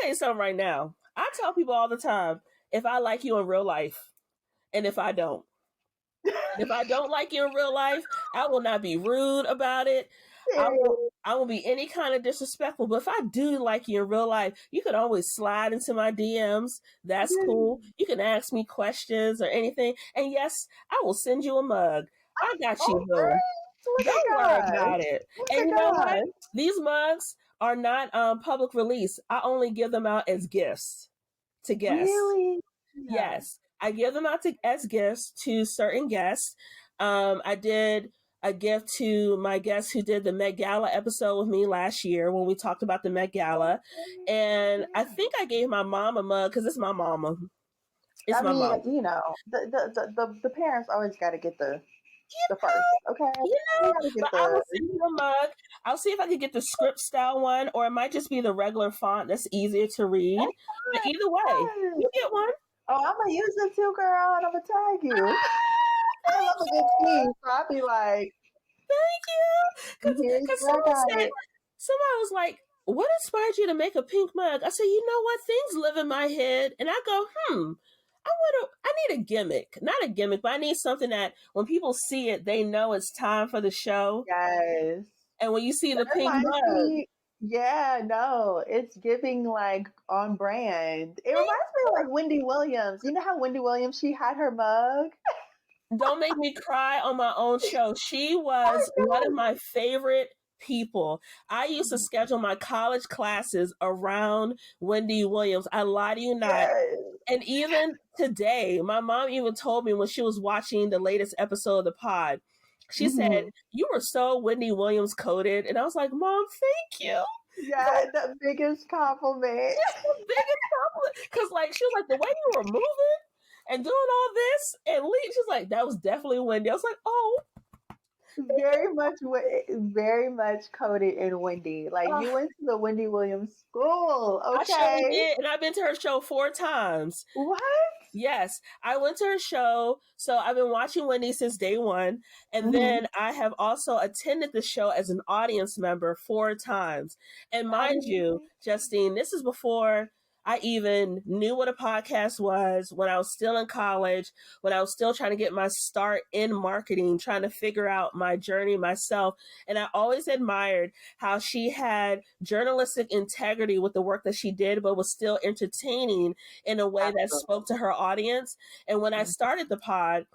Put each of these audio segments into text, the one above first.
tell you something right now. I tell people all the time if I like you in real life and if I don't. If I don't like you in real life, I will not be rude about it. I won't be any kind of disrespectful. But if I do like you in real life, you can always slide into my DMs. That's cool. You can ask me questions or anything. And yes, I will send you a mug. I got you, boo. Don't worry about it. And you know what? These mugs are not public release. I only give them out as gifts to guests. Really? Yes. I give them out as gifts to certain guests. I did a gift to my guest who did the Met Gala episode with me last year when we talked about the Met Gala. And I think I gave my mom a mug because it's my mama. It's my mom. You know, the parents always got to get the first, okay? You know, but I will send you a mug. I'll see if I can get the script style one, or it might just be the regular font that's easier to read. But either way, you get one. Oh, I'm going to use it too, girl, and I'm going to tag you. I love a good team, so I'll be like, thank you. Because somebody was like, what inspired you to make a pink mug? I said, you know what? Things live in my head. And I go, I need a gimmick. Not a gimmick, but I need something that when people see it, they know it's time for the show. Yes. And when you see the pink mug. Yeah, no, it's giving like on brand. It reminds me of like Wendy Williams. You know how Wendy Williams, she had her mug? Don't make me cry on my own show. She was one of my favorite people. I used to schedule my college classes around Wendy Williams. I lie to you not. Yes. And even today, my mom even told me when she was watching the latest episode of the pod, she said, you were so Wendy Williams coded. And I was like, Mom, thank you. Yeah, the biggest compliment. Because like, she was like, the way you were moving and doing all this, and she's like, that was definitely Wendy. I was like, oh. Very much coded in Wendy. Like, you went to the Wendy Williams school, okay? I sure did, and I've been to her show 4 times. What? Yes, I went to her show, so I've been watching Wendy since day one, and then I have also attended the show as an audience member 4 times. And mind you, Justine, this is before I even knew what a podcast was, when I was still in college, when I was still trying to get my start in marketing, trying to figure out my journey myself. And I always admired how she had journalistic integrity with the work that she did, but was still entertaining in a way that spoke to her audience. And when I started the pod,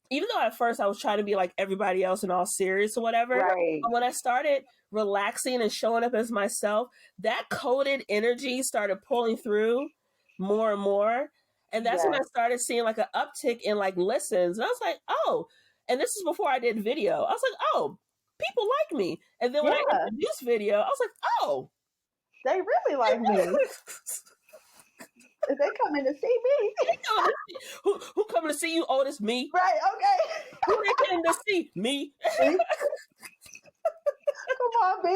even though at first I was trying to be like everybody else and all serious or whatever, but when I started relaxing and showing up as myself, that coded energy started pulling through more and more. And that's when I started seeing like an uptick in like listens. And I was like, oh, and this is before I did video. I was like, oh, people like me. And then when I introduced video, I was like, oh, they really like me. They coming to see me. Who coming to see you? Oh, it's me. Right, okay. Who they came to see? Me. Come on, B.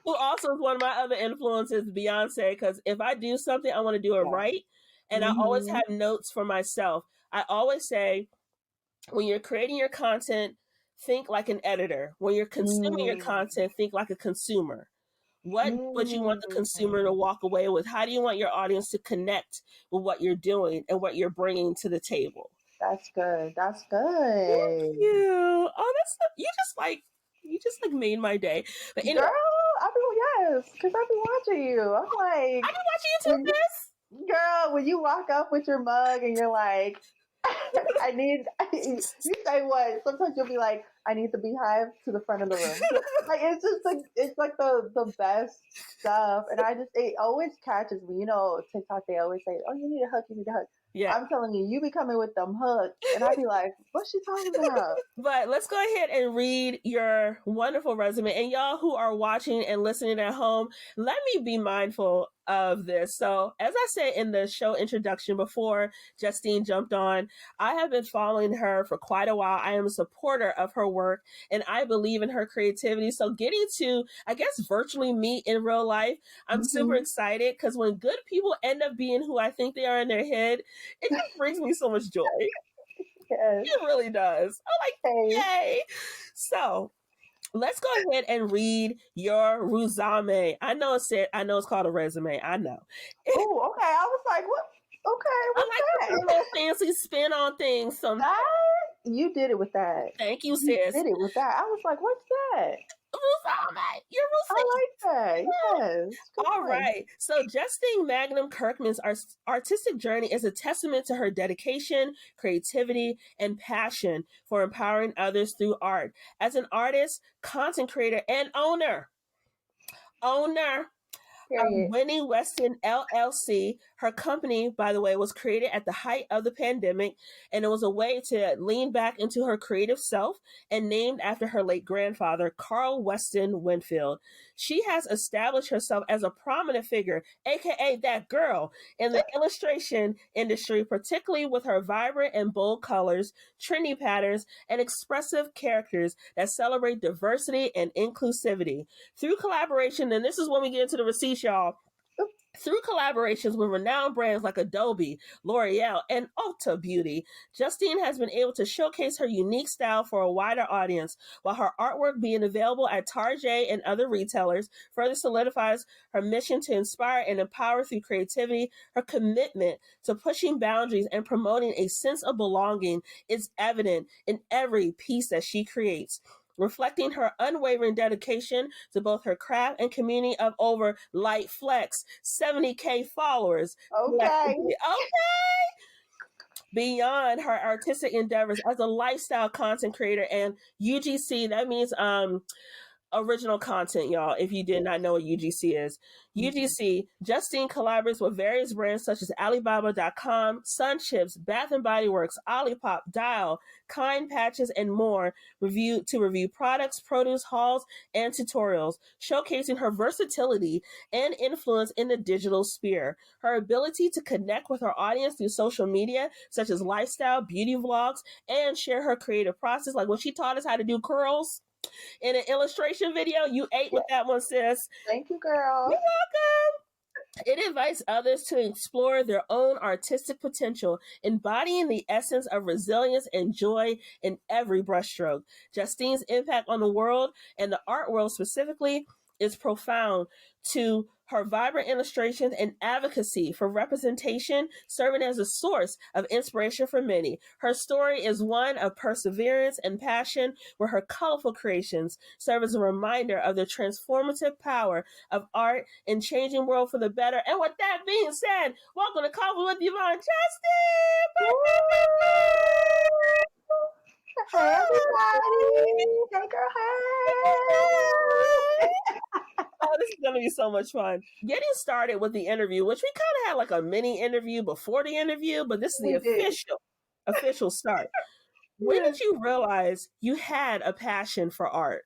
Who also is one of my other influences, Beyonce, because if I do something, I want to do it right. And I always have notes for myself. I always say, when you're creating your content, think like an editor. When you're consuming your content, think like a consumer. What would you want the consumer to walk away with? How do you want your audience to connect with what you're doing and what you're bringing to the table? That's good. Thank you. Oh, you just made my day. But anyway, girl, because I've been watching you. I'm like, I've been watching you too, sis. Girl, when you walk up with your mug and you're like, you say what? Sometimes you'll be like, I need the beehive to the front of the room. Like, it's just like, it's like the best stuff. And it always catches me. You know, TikTok, they always say, oh, you need a hook. Yeah. I'm telling you, you be coming with them hooks. And I'd be like, what's she talking about? But let's go ahead and read your wonderful resume. And y'all who are watching and listening at home, let me be mindful of this. So as I said in the show introduction before Justine jumped on, I have been following her for quite a while. I am a supporter of her work and I believe in her creativity. So getting to, I guess, virtually meet in real life, I'm super excited because when good people end up being who I think they are in their head, it just brings me so much joy. Yes. It really does. I'm like, yay. So let's go ahead and read your resume. I know it's called a resume. I know. Oh, okay. I was like, what? Okay, I what's like to put a that? little fancy spin on things. So That you did it with that. thank you, You sis. did it with that. I was like, what's that? Resume. Your I like that. resume. Yes. Good All one. right. So Justine Mangum Kirkman's artistic journey is a testament to her dedication, creativity, and passion for empowering others through art. As an artist, content creator, and owner Period. Winnie Weston LLC. Her company, by the way, was created at the height of the pandemic, and it was a way to lean back into her creative self and named after her late grandfather, Carl Weston Winfield. She has established herself as a prominent figure, aka that girl, in the illustration industry, particularly with her vibrant and bold colors, trendy patterns, and expressive characters that celebrate diversity and inclusivity. Through collaboration, and this is when we get into the receipts, y'all. Through collaborations with renowned brands like Adobe, L'Oreal, and Ulta Beauty, Justine has been able to showcase her unique style for a wider audience, while her artwork being available at Target and other retailers further solidifies her mission to inspire and empower through creativity. Her commitment to pushing boundaries and promoting a sense of belonging is evident in every piece that she creates, reflecting her unwavering dedication to both her craft and community of over light flex 70K followers Okay. collectively. Okay. Beyond her artistic endeavors as a lifestyle content creator and UGC, that means original content, y'all, if you did not know what UGC is. UGC, Justine collaborates with various brands such as Alibaba.com, Sun Chips, Bath and Body Works, Olipop, Dial, Kind Patches, and more to review products, produce, hauls, and tutorials, showcasing her versatility and influence in the digital sphere. Her ability to connect with her audience through social media, such as lifestyle, beauty vlogs, and share her creative process, like when she taught us how to do curls in an illustration video. You ate Yeah. with that one, sis. Thank you, girl. You're welcome. It invites others to explore their own artistic potential, embodying the essence of resilience and joy in every brushstroke. Justine's impact on the world, and the art world specifically, is profound. To her vibrant illustrations and advocacy for representation, serving as a source of inspiration for many. Her story is one of perseverance and passion, where her colorful creations serve as a reminder of the transformative power of art in changing world for the better. And with that being said, welcome to Coffee with Yvonne. Justine! Hey, everybody. Hey, girl. Hey. Oh, this is going to be so much fun. Getting started with the interview, which we kind of had like a mini interview before the interview, but this is the official start. When did you realize you had a passion for art?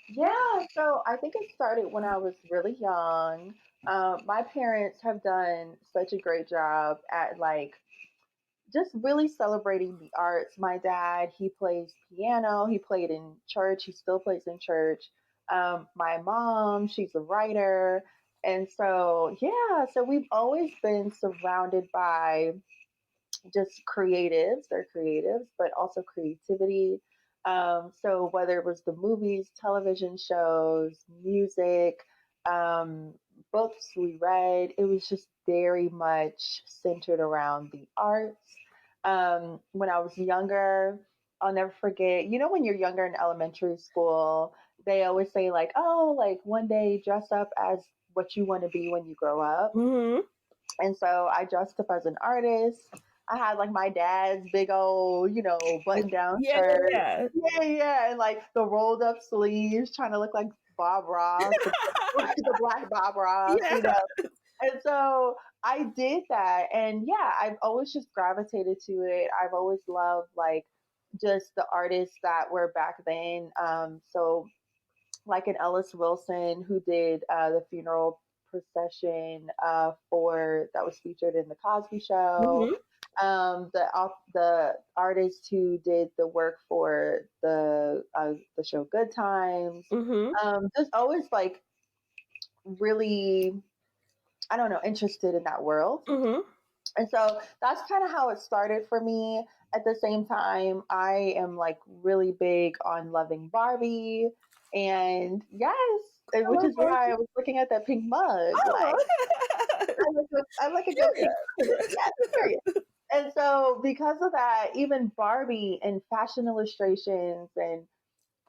Yeah, so I think it started when I was really young. My parents have done such a great job at like just really celebrating the arts. My dad, he plays piano. He played in church. He still plays in church. My mom, she's a writer. And so, yeah, so we've always been surrounded by just creatives. They're creatives, but also creativity. So whether it was the movies, television shows, music, um, books we read, it was just very much centered around the arts. When I was younger, I'll never forget, you know, when you're younger in elementary school, they always say, like, oh, like one day dress up as what you want to be when you grow up. Mm-hmm. And so I dressed up as an artist. I had like my dad's big old, you know, button down Yeah, shirt. yeah. Yeah. And like the rolled up sleeves, trying to look like Bob Ross, the black Bob Ross, Yeah. you know. And so I did that. And yeah, I've always just gravitated to it. I've always loved like just the artists that were back then. So like an Ellis Wilson who did the funeral procession for that was featured in the Cosby Show. Mm-hmm. The artist who did the work for the show Good Times. Mm-hmm. Just always like really, I don't know, interested in that world. Mm-hmm. And so that's kind of how it started for me. at the same time, I am like really big on loving Barbie. And yes, I which love is why I Barbie. was looking at that pink mug. Oh. Like, I like a good pink mug. Yes, period. And so, because of that, even Barbie and fashion illustrations and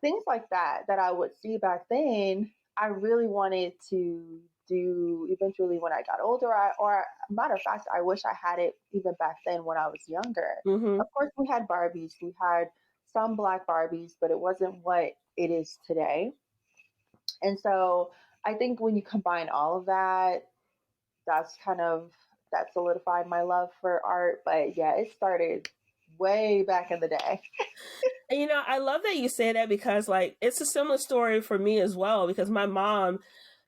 things like that that I would see back then, I really wanted to do eventually when I got older. Or matter of fact, I wish I had it even back then when I was younger. Mm-hmm. Of course, we had Barbies. We had some black Barbies, but it wasn't what it is today. And so I think when you combine all of that, that's kind of that solidified my love for art. But yeah, it started way back in the day. And I love that you say that because like it's a similar story for me as well because my mom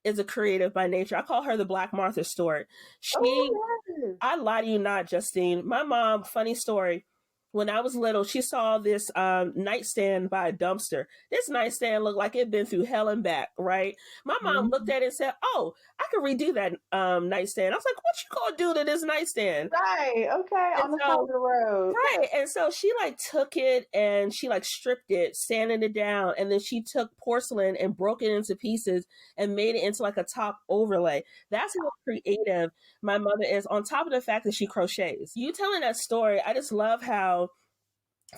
is a creative by nature. I call her the Black Martha Stewart. She Oh yes. I lie to you not, Justine. My mom, funny story. When I was little, she saw this nightstand by a dumpster. This nightstand looked like it'd been through hell and back, right? My mom looked Mhm. at it and said, "Oh, I could redo that nightstand." I was like, "What you gonna do to this nightstand?" Right. Okay. And On the side of so the road. right. And so she like took it and she like stripped it, sanded it down, and then she took porcelain and broke it into pieces and made it into like a top overlay. That's how creative my mother is, on top of the fact that she crochets. You telling that story, I just love how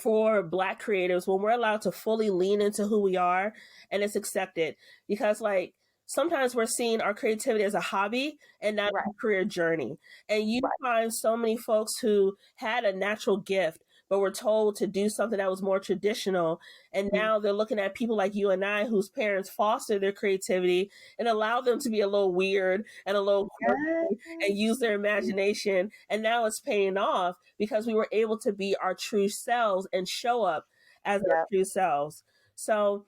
for Black creatives, when we're allowed to fully lean into who we are and it's accepted, because like sometimes we're seeing our creativity as a hobby and not Right. a career journey. And you Right. find so many folks who had a natural gift but were told to do something that was more traditional, and Mm. now they're looking at people like you and I whose parents foster their creativity and allow them to be a little weird and a little Yes. quirky and use their imagination, and now it's paying off because we were able to be our true selves and show up as our Yep. true selves. So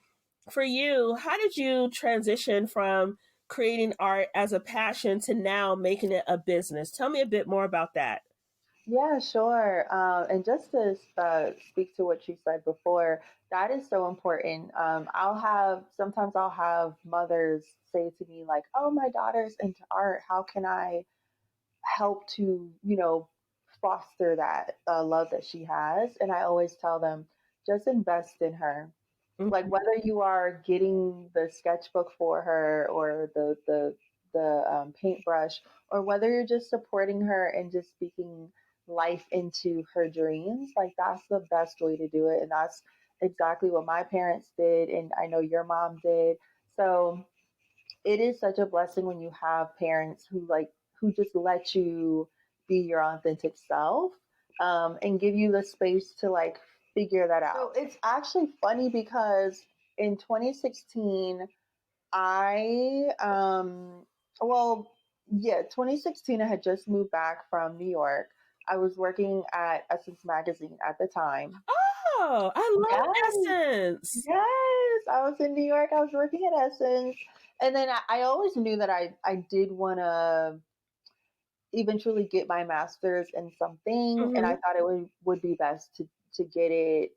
for you, how did you transition from creating art as a passion to now making it a business? Tell me a bit more about that. Yeah, sure. And just to speak to what you said before, that is so important. Sometimes I'll have mothers say to me, like, oh, my daughter's into art. How can I help to, foster that love that she has? And I always tell them, just invest in her. Like, Mhm. whether you are getting the sketchbook for her or the paintbrush, or whether you're just supporting her and just speaking life into her dreams, like that's the best way to do it. And that's exactly what my parents did, and I know your mom did. So it is such a blessing when you have parents who just let you be your authentic self, and give you the space to like figure that out. So it's actually funny because in 2016, I well, yeah, 2016, I had just moved back from New York. I was working at Essence Magazine at the time. Oh, I love Yes, Essence. yes, I was in New York. I was working at Essence, and then I always knew that I did want to eventually get my master's in something, and I Hmm. thought it would be best to get it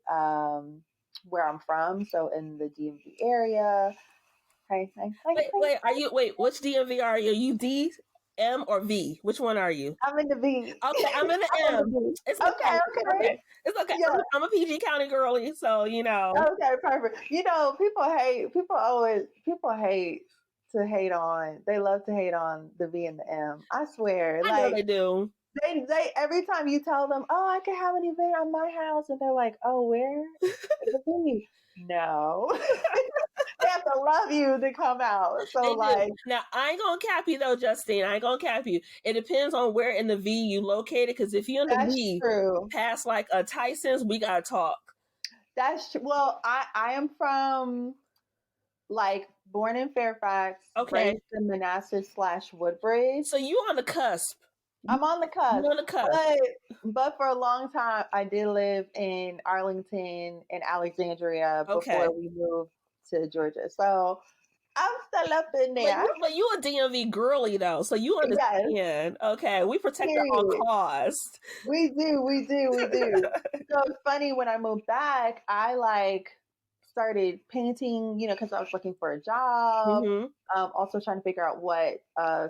where I'm from, so in the DMV area. Hey, hey, hey, hey. Wait, which DMV are you? Are you D, M, or V? Which one are you? I'm in the V. Okay, I'm in the I'm in the M. V. It's Okay, okay. It's okay. okay. It's okay. Yeah. I'm a PG County girly, so Okay, perfect. People hate to hate on. They love to hate on the V and the M. I swear, I know like they do. they every time you tell them, "Oh, I can have an event on my house," and they're like, "Oh, where?" The V. No, they have to love you to come out. So They do. like, Now, I ain't gonna cap you though, Justine. I ain't gonna cap you. It depends on where in the V you located, because if you're in the that's V true. past like a Tyson's, we gotta talk. That's true. Well, I am from like born in Fairfax, Okay. raised in Manassas slash Woodbridge. So you on the cusp. You I'm on the you cusp, on the cusp. but for a long time I did live in Arlington and Alexandria Okay. before we moved to Georgia. So I'm still up in there. But you a DMV girly though, so you Yes, understand. Okay, we protect at all period. costs. We do, we do, we do. So it's funny when I moved back, I like started painting, because I was looking for a job. Hmm. Also trying to figure out what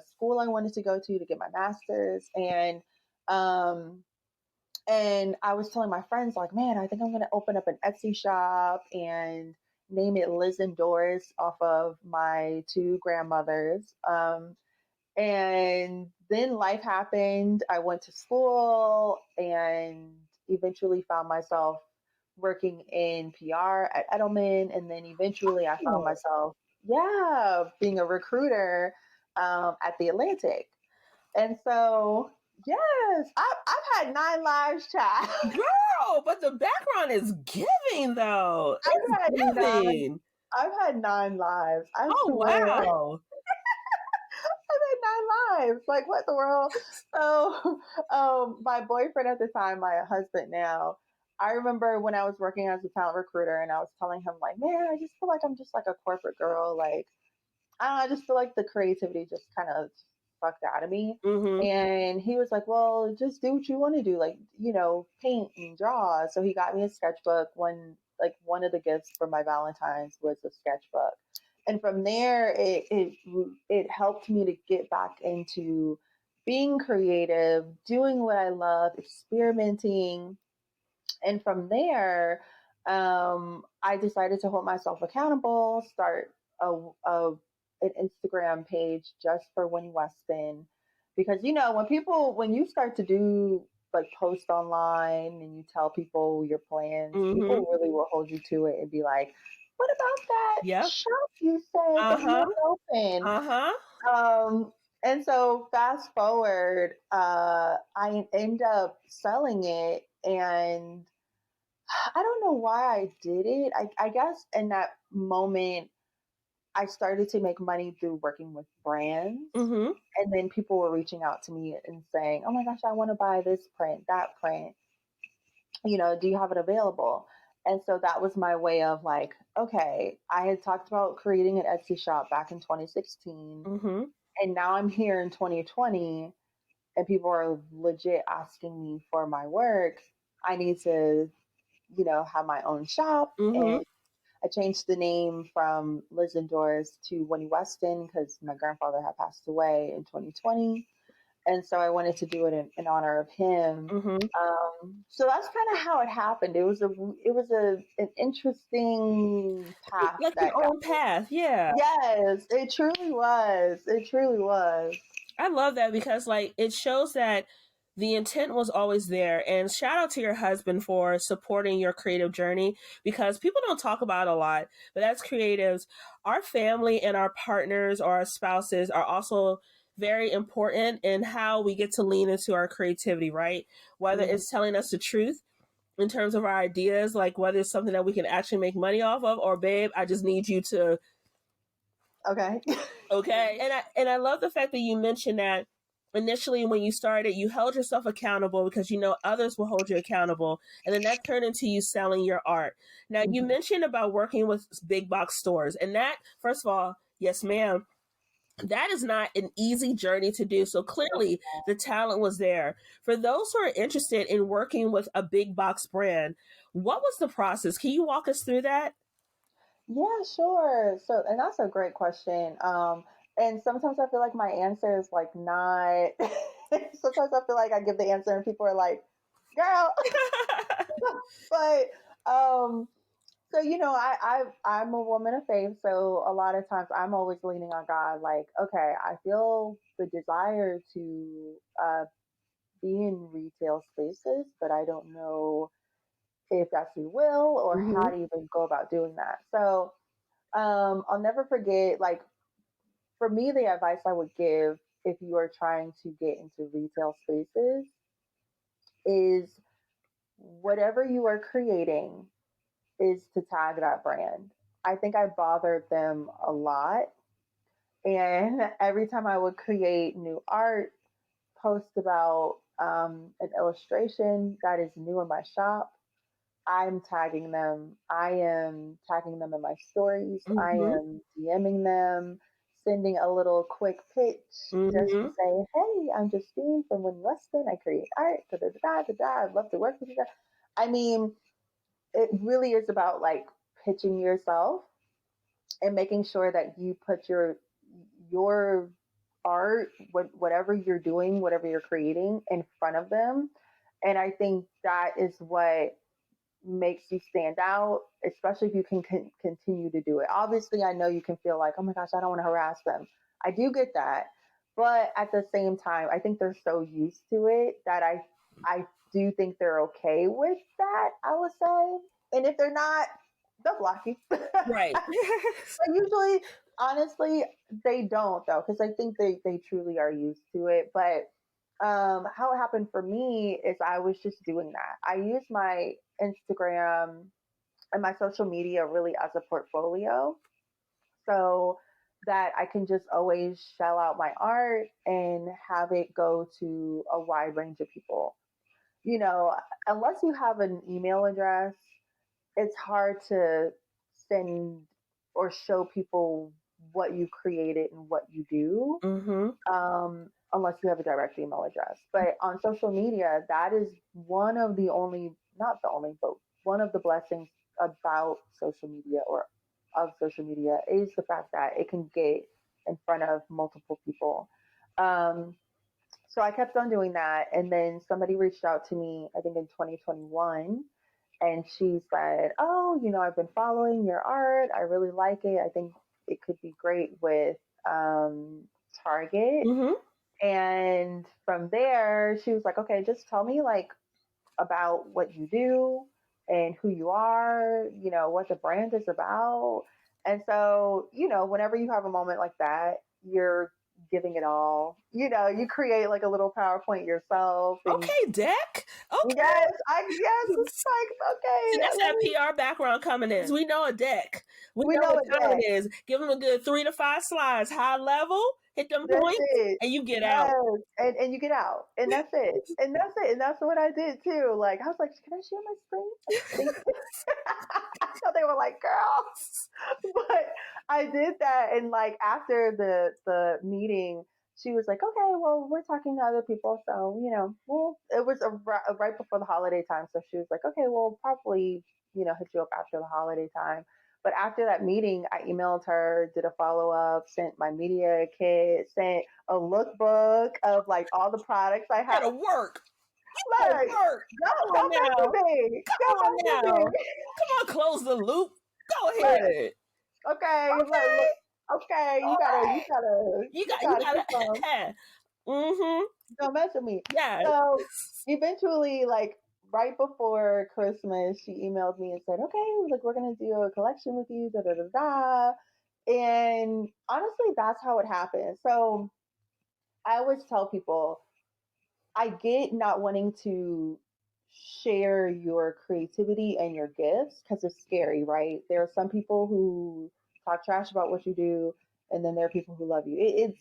school I wanted to go to get my master's, and um, And I was telling my friends, like, man, I think I'm going to open up an Etsy shop and name it Liz and Doris off of my two grandmothers. And then life happened. I went to school and eventually found myself working in PR at Edelman. And then eventually I found myself, being a recruiter at the Atlantic. And so, yes, I've had 9 lives, child. Girl, but the background is giving, though. It's giving. I've had 9 lives. I Oh, swear. wow. I've had 9 lives. Like, what the world? So, my boyfriend at the time, my husband now, I remember when I was working as a talent recruiter and I was telling him, like, man, I just feel like I'm just like a corporate girl. Like, I don't know, I just feel like the creativity just kind of sucked out of me. Mm-hmm. And he was like, well, just do what you want to do, like, paint and draw. So he got me a sketchbook. One of the gifts for my Valentine's was a sketchbook. And from there, it helped me to get back into being creative, doing what I love, experimenting. And from there, I decided to hold myself accountable, start an Instagram page just for Winnie Weston. Because, when you start to do like post online and you tell people your plans, Mm-hmm. people really will hold you to it and be like, what about that shop you said that you want to open? And so fast forward, I end up selling it, and I don't know why I did it. I guess in that moment, I started to make money through working with brands. Mm-hmm. And then people were reaching out to me and saying, oh my gosh, I want to buy this print, that print. Do you have it available? And so that was my way of like, okay, I had talked about creating an Etsy shop back in 2016. Mm-hmm. And now I'm here in 2020 and people are legit asking me for my work. I need to, have my own shop. Mm-hmm. And I changed the name from Liz and Doris to Winnie Weston because my grandfather had passed away in 2020. And so I wanted to do it in honor of him. Mm-hmm. So that's kind of how it happened. An interesting path. Like your own path, yeah. Yes, it truly was. It truly was. I love that because it shows that the intent was always there. And shout out to your husband for supporting your creative journey, because people don't talk about it a lot, but as creatives, our family and our partners or our spouses are also very important in how we get to lean into our creativity, right? Whether it's telling us the truth in terms of our ideas, like whether it's something that we can actually make money off of, or babe, I just need you to. Okay. Okay. And I love the fact that you mentioned that initially when you started, you held yourself accountable because others will hold you accountable. And then that turned into you selling your art. Now, you mentioned about working with big box stores. And that, first of all, yes, ma'am, that is not an easy journey to do. So clearly the talent was there. For those who are interested in working with a big box brand, what was the process? Can you walk us through that? Yeah, sure. So, and that's a great question. And sometimes I feel like my answer is like not. Sometimes I feel like I give the answer and people are like, "Girl," but so I'm a woman of faith, so a lot of times I'm always leaning on God. Like, okay, I feel the desire to be in retail spaces, but I don't know if that's your will or how to even go about doing that. So I'll never forget, like, for me, the advice I would give if you are trying to get into retail spaces is whatever you are creating is to tag that brand. I think I bothered them a lot. And every time I would create new art, post about an illustration that is new in my shop, I'm tagging them. I am tagging them in my stories. I Mm-hmm. am DMing them, sending a little quick pitch just to Mm-hmm. say, hey, I'm Justine from Winnie Weston. I create art. Da, da, da, da, da. I'd love to work with you guys. I mean, it really is about like pitching yourself and making sure that you put your art, whatever you're doing, whatever you're creating, in front of them, And I think that is what makes you stand out, especially if you can continue to do it. Obviously, I know you can feel like, oh my gosh, I don't want to harass them. I do get that. But at the same time, I think they're so used to it that I do think they're okay with that, I would say. And if they're not, they'll block you. Right. But usually, honestly, they don't though, because I think they truly are used to it. But how it happened for me is I was just doing that. I use my Instagram and my social media really as a portfolio, so that I can just always shell out my art and have it go to a wide range of people. You know, unless you have an email address, it's hard to send or show people what you created and what you do, Mm-hmm. unless you have a direct email address. But on social media, that is one of the only, not the only, but one of the blessings about social media or of social media is the fact that it can get in front of multiple people. Um, so I kept on doing that. And then somebody reached out to me, I think in 2021, and she said, "Oh, I've been following your art. I really like it. I think it could be great with Target." Mm-hmm. And from there, she was like, "Okay, just tell me like about what you do and who you are, what the brand is about." And so, whenever you have a moment like that, you're giving it all. You create like a little PowerPoint yourself. And Okay, Deck. Okay. yes, it's like, See, okay, that's that PR background coming in. We know a deck. We know what time it is. Give them a good 3 to 5 slides, high level, hit them that's points, it. and you get Yes. out. And you get out. And that's it. And that's it. And that's what I did too. Like, I was like, can I share my screen? So they were like, girl. But I did that. And like after the meeting, she was like, okay, well, we're talking to other people. So, well, it was right before the holiday time. So she was like, okay, we'll probably, hit you up after the holiday time. But after that meeting, I emailed her, did a follow up, sent my media kit, sent a lookbook of like all the products I had. Gotta work. Like, Work. go mess with me. Come on now. Come on, close the loop. Go ahead. Okay. Okay. You gotta. Mm-hmm. Don't mess with me. Yeah. So eventually, like right before Christmas, she emailed me and said, "Okay, like we're gonna do a collection with you." Da da da da. And honestly, that's how it happened. So I always tell people, I get not wanting to share your creativity and your gifts because it's scary, right? There are some people who talk trash about what you do, and then there are people who love you.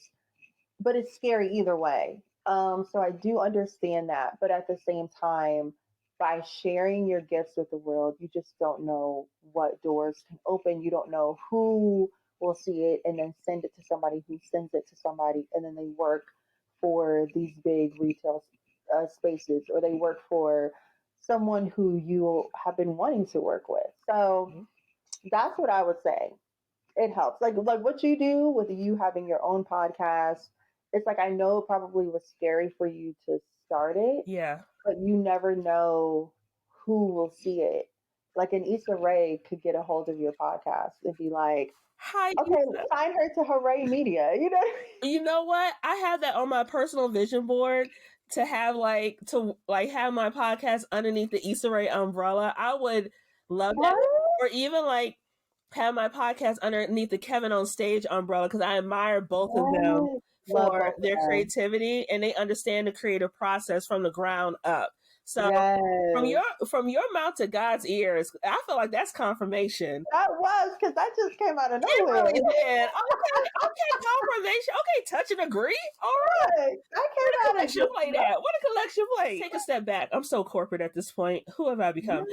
But it's scary either way. So I do understand that, but at the same time, by sharing your gifts with the world, you just don't know what doors can open. You don't know who will see it and then send it to somebody who sends it to somebody, and then they work for these big retail spaces, or they work for someone who you have been wanting to work with. So that's what I would say. It helps. Like what you do with you having your own podcast. It's like I know it probably was scary for you to start it. Yeah. But you never know who will see it. Like an Issa Rae could get a hold of your podcast and be like, "Hi, okay, sign her to Hooray Media." You know what? I have that on my personal vision board to have have my podcast underneath the Issa Rae umbrella. I would love that. Or even like have my podcast underneath the Kevin on Stage umbrella, because I admire both of them for their creativity, and they understand the creative process from the ground up. So from your mouth to God's ears, I feel like that's confirmation. That was, because that just came out of nowhere. It really did. Okay, confirmation. Okay, touch and agree. All right. That came out collection plate at? What a collection plate. Take a step back. I'm so corporate at this point. Who have I become?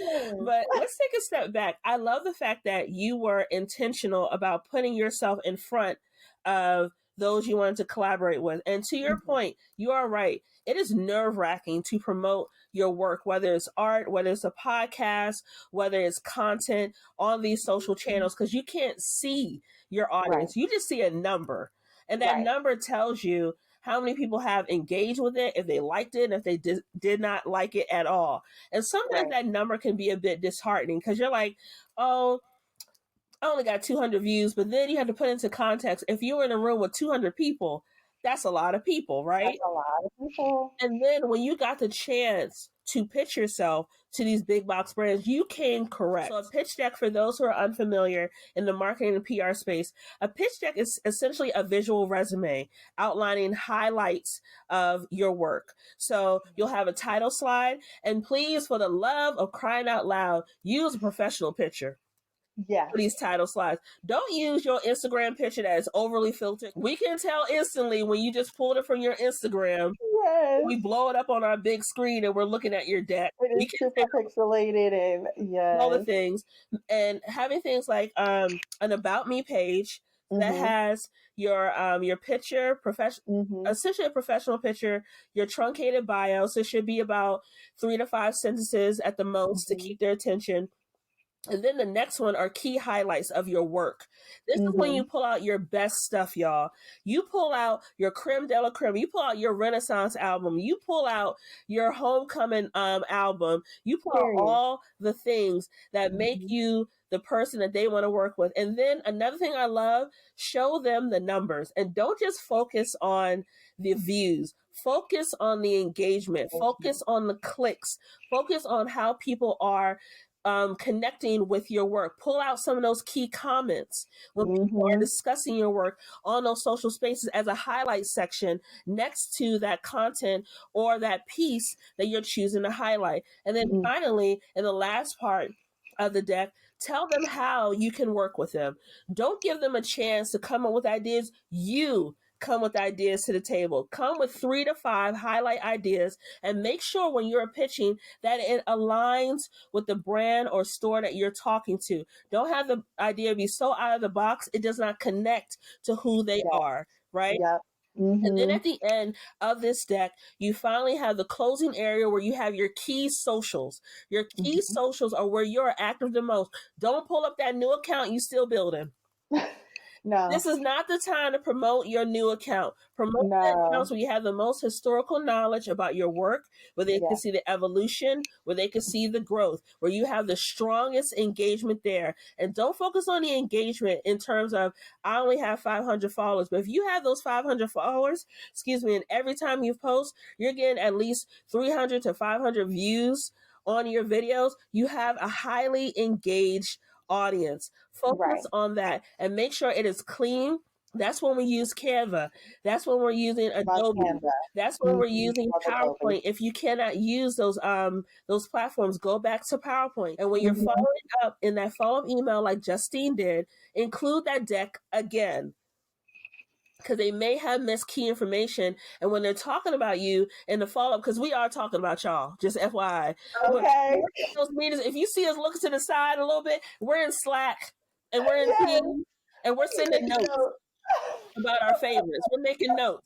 But let's take a step back. I love the fact that you were intentional about putting yourself in front of those you wanted to collaborate with. And to your point, you are right. It is nerve-wracking to promote your work, whether it's art, whether it's a podcast, whether it's content on these social channels, because you can't see your audience. You just see a number. And that number tells you how many people have engaged with it, if they liked it, and if they did not like it at all. And sometimes that number can be a bit disheartening because you're like, oh, I only got 200 views, but then you have to put into context. If you were in a room with 200 people, that's a lot of people, right? That's a lot of people. And then when you got the chance to pitch yourself to these big box brands, you came correct. So a pitch deck, for those who are unfamiliar in the marketing and PR space, a pitch deck is essentially a visual resume outlining highlights of your work. So you'll have a title slide, and please, for the love of crying out loud, use a professional picture. Yeah. For these title slides. Don't use your Instagram picture that is overly filtered. We can tell instantly when you just pulled it from your Instagram. Yes. We blow it up on our big screen and we're looking at your deck. It is super pixelated and all the things. And having things like an About Me page that has your picture, essentially a professional picture, your truncated bio. So it should be about 3 to 5 sentences at the most to keep their attention. And then the next one are key highlights of your work. This is when you pull out your best stuff, y'all. You pull out your creme de la creme. You pull out your Renaissance album. You pull out your homecoming album. You pull out all the things that make you the person that they want to work with. And then another thing I love, show them the numbers. And don't just focus on the views. Focus on the engagement. Focus on the clicks. Focus on how people are connecting with your work. Pull out some of those key comments when people are discussing your work on those social spaces as a highlight section next to that content or that piece that you're choosing to highlight. And then finally, in the last part of the deck, tell them how you can work with them. Don't give them a chance to come up with ideas. You come with ideas to the table. Come with 3 to 5 highlight ideas and make sure when you're pitching that it aligns with the brand or store that you're talking to. Don't have the idea be so out of the box it does not connect to who they are, right? Yep. And then at the end of this deck, you finally have the closing area where you have your key socials. Your key socials are where you're active the most. Don't pull up that new account you still building. No. This is not the time to promote your new account. Promote the accounts where you have the most historical knowledge about your work, where they can see the evolution, where they can see the growth, where you have the strongest engagement there. And don't focus on the engagement in terms of, I only have 500 followers. But if you have those 500 followers, and every time you post, you're getting at least 300 to 500 views on your videos, you have a highly engaged audience. Focus on that and make sure it is clean. That's when we use Canva. That's when we're using Adobe. That's when we're using PowerPoint. If you cannot use those platforms, go back to PowerPoint. And when you're following up in that follow-up email like Justine did, include that deck again. Because they may have missed key information. And when they're talking about you in the follow-up, because we are talking about y'all, just FYI. Okay. Those meetings, if you see us looking to the side a little bit, we're in Slack and we're in Teams and we're sending notes about our favorites. We're making notes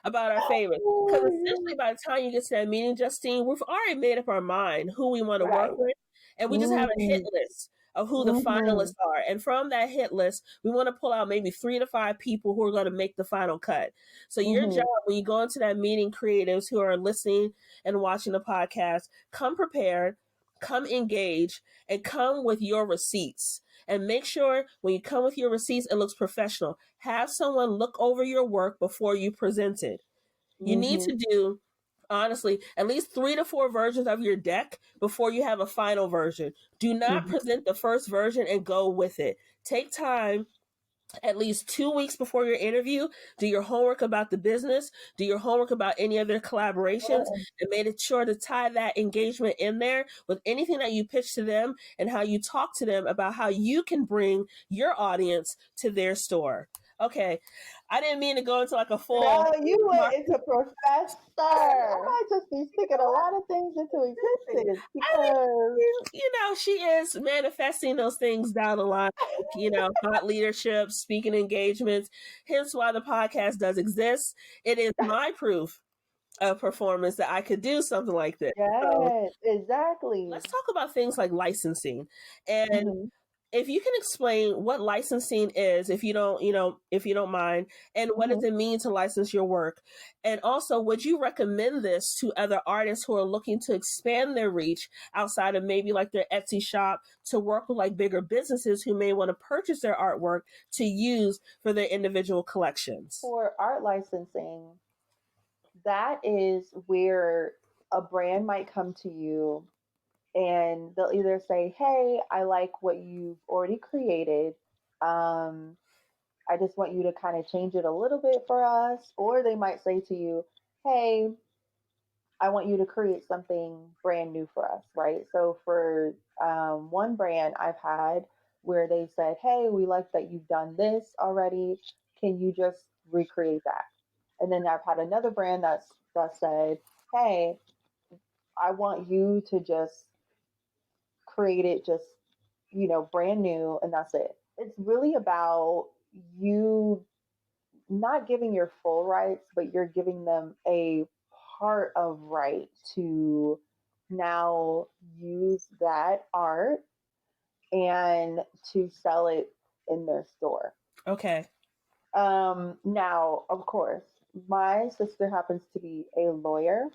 about our favorites. Because essentially by the time you get to that meeting, Justine, we've already made up our mind who we want to work with. And we just have a hit list of who the finalists are. And from that hit list, we want to pull out maybe 3 to 5 people who are going to make the final cut. So your job when you go into that meeting, creatives who are listening and watching the podcast, come prepared, come engaged, and come with your receipts. And make sure when you come with your receipts, it looks professional. Have someone look over your work before you present it. You need to do, honestly, at least 3 to 4 versions of your deck before you have a final version. Do not present the first version and go with it. Take time, at least 2 weeks before your interview, do your homework about the business, do your homework about any other collaborations, and make sure to tie that engagement in there with anything that you pitch to them and how you talk to them about how you can bring your audience to their store. Okay, I didn't mean to go into like a full... No, you went into professor. I might just be sticking a lot of things into existence because... she is manifesting those things down the line. Thought leadership, speaking engagements. Hence why the podcast does exist. It is my proof of performance that I could do something like this. Yes, exactly. Let's talk about things like licensing. And if you can explain what licensing is, if you don't mind, and what does it mean to license your work? And also, would you recommend this to other artists who are looking to expand their reach outside of maybe like their Etsy shop, to work with like bigger businesses who may want to purchase their artwork to use for their individual collections? For art licensing, that is where a brand might come to you and they'll either say, "Hey, I like what you've already created. I just want you to kind of change it a little bit for us." Or they might say to you, "Hey, I want you to create something brand new for us," right? So for one brand I've had where they said, "Hey, we like that you've done this already. Can you just recreate that?" And then I've had another brand that said, "Hey, I want you to just create it just, brand new, and that's it." It's really about you not giving your full rights, but you're giving them a part of right to now use that art and to sell it in their store. Okay. Now, of course, my sister happens to be a lawyer.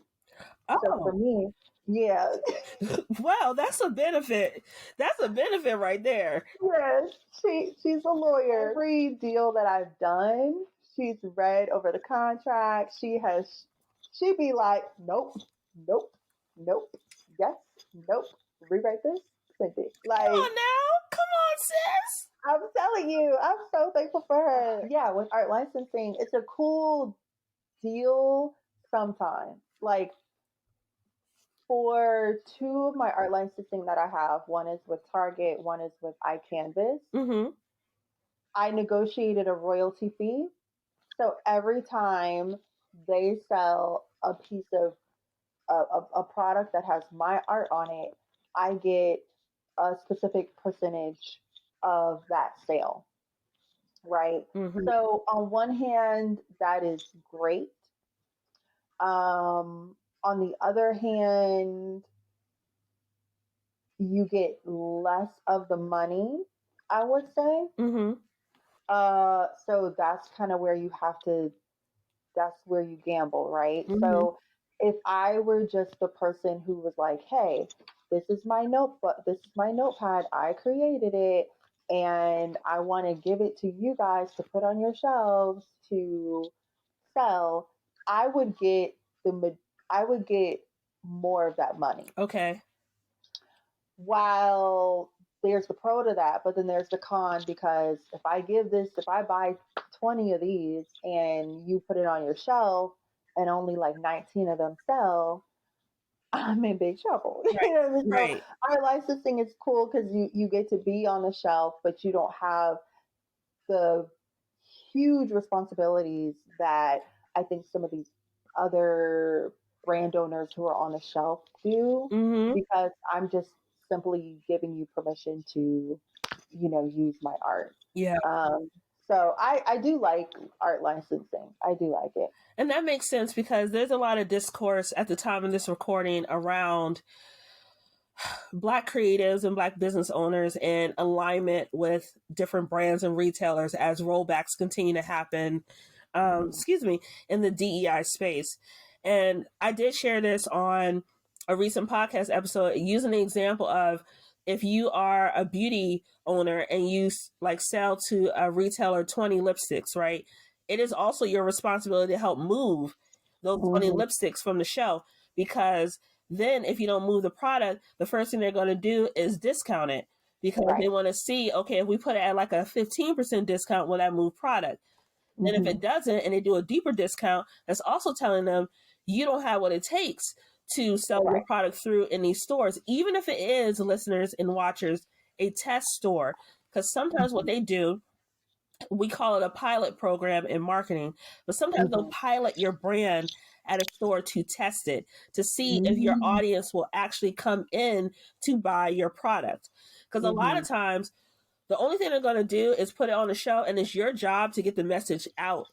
So for me, yeah. Wow, that's a benefit. That's a benefit right there. Yes, she's a lawyer. Every deal that I've done, she's read over the contract. She'd be like, "Nope, nope, nope, yes, nope, rewrite this, send it." Like, come on now, come on, sis. I'm telling you, I'm so thankful for her. Yeah, with art licensing, it's a cool deal sometimes. Like, for two of my art licensing that I have, one is with Target, one is with iCanvas. I negotiated a royalty fee. So every time they sell a piece of a product that has my art on it, I get a specific percentage of that sale. Right. So on one hand, that is great. On the other hand, you get less of the money, I would say. So that's kind of where that's where you gamble, right? So if I were just the person who was like, "Hey, this is my notebook, this is my notepad, I created it, and I want to give it to you guys to put on your shelves to sell," I would get I would get more of that money. Okay. While there's the pro to that, but then there's the con, because if I buy 20 of these and you put it on your shelf and only like 19 of them sell, I'm in big trouble. Right. You know what I mean? Right. So our licensing is cool because you get to be on the shelf, but you don't have the huge responsibilities that I think some of these other brand owners who are on the shelf do, because I'm just simply giving you permission to, use my art. Yeah. So I do like art licensing. I do like it. And that makes sense because there's a lot of discourse at the time of this recording around Black creatives and Black business owners in alignment with different brands and retailers as rollbacks continue to happen, in the DEI space. And I did share this on a recent podcast episode using the example of, if you are a beauty owner and you like sell to a retailer 20 lipsticks, right? It is also your responsibility to help move those 20 lipsticks from the shelf, because then if you don't move the product, the first thing they're going to do is discount it, because they want to see, okay, if we put it at like a 15% discount, will that move product? And if it doesn't, and they do a deeper discount, that's also telling them you don't have what it takes to sell your product through in these stores, even if it is, listeners and watchers, a test store. Because sometimes what they do, we call it a pilot program in marketing, but sometimes they'll pilot your brand at a store to test it, to see if your audience will actually come in to buy your product. Because a lot of times, the only thing they're going to do is put it on the shelf, and it's your job to get the message out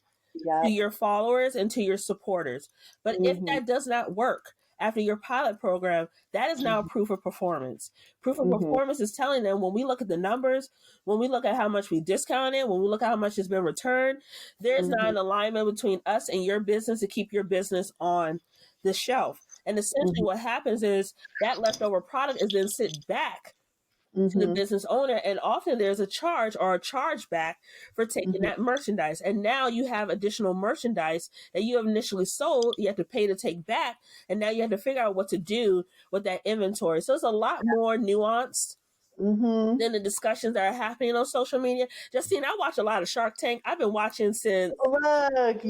to your followers and to your supporters. But if that does not work, after your pilot program, that is now proof of performance. Proof of performance is telling them, when we look at the numbers, when we look at how much we discounted, when we look at how much has been returned, there's not an alignment between us and your business to keep your business on the shelf. And essentially what happens is that leftover product is then sent back to the business owner, and often there's a charge or a chargeback for taking that merchandise. And now you have additional merchandise that you have initially sold, you have to pay to take back, and now you have to figure out what to do with that inventory. So it's a lot more nuanced than the discussions that are happening on social media. Justine, I watch a lot of Shark Tank. I've been watching since. Look,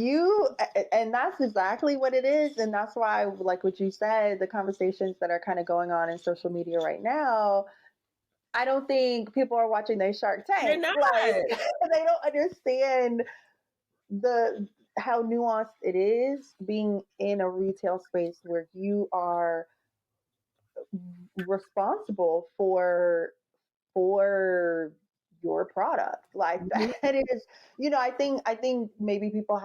and that's exactly what it is. And that's why, like what you said, the conversations that are kind of going on in social media right now, I don't think people are watching their Shark They're Tank. not. Like, they don't understand how nuanced it is being in a retail space where you are responsible for your product. Like, that is, I think maybe people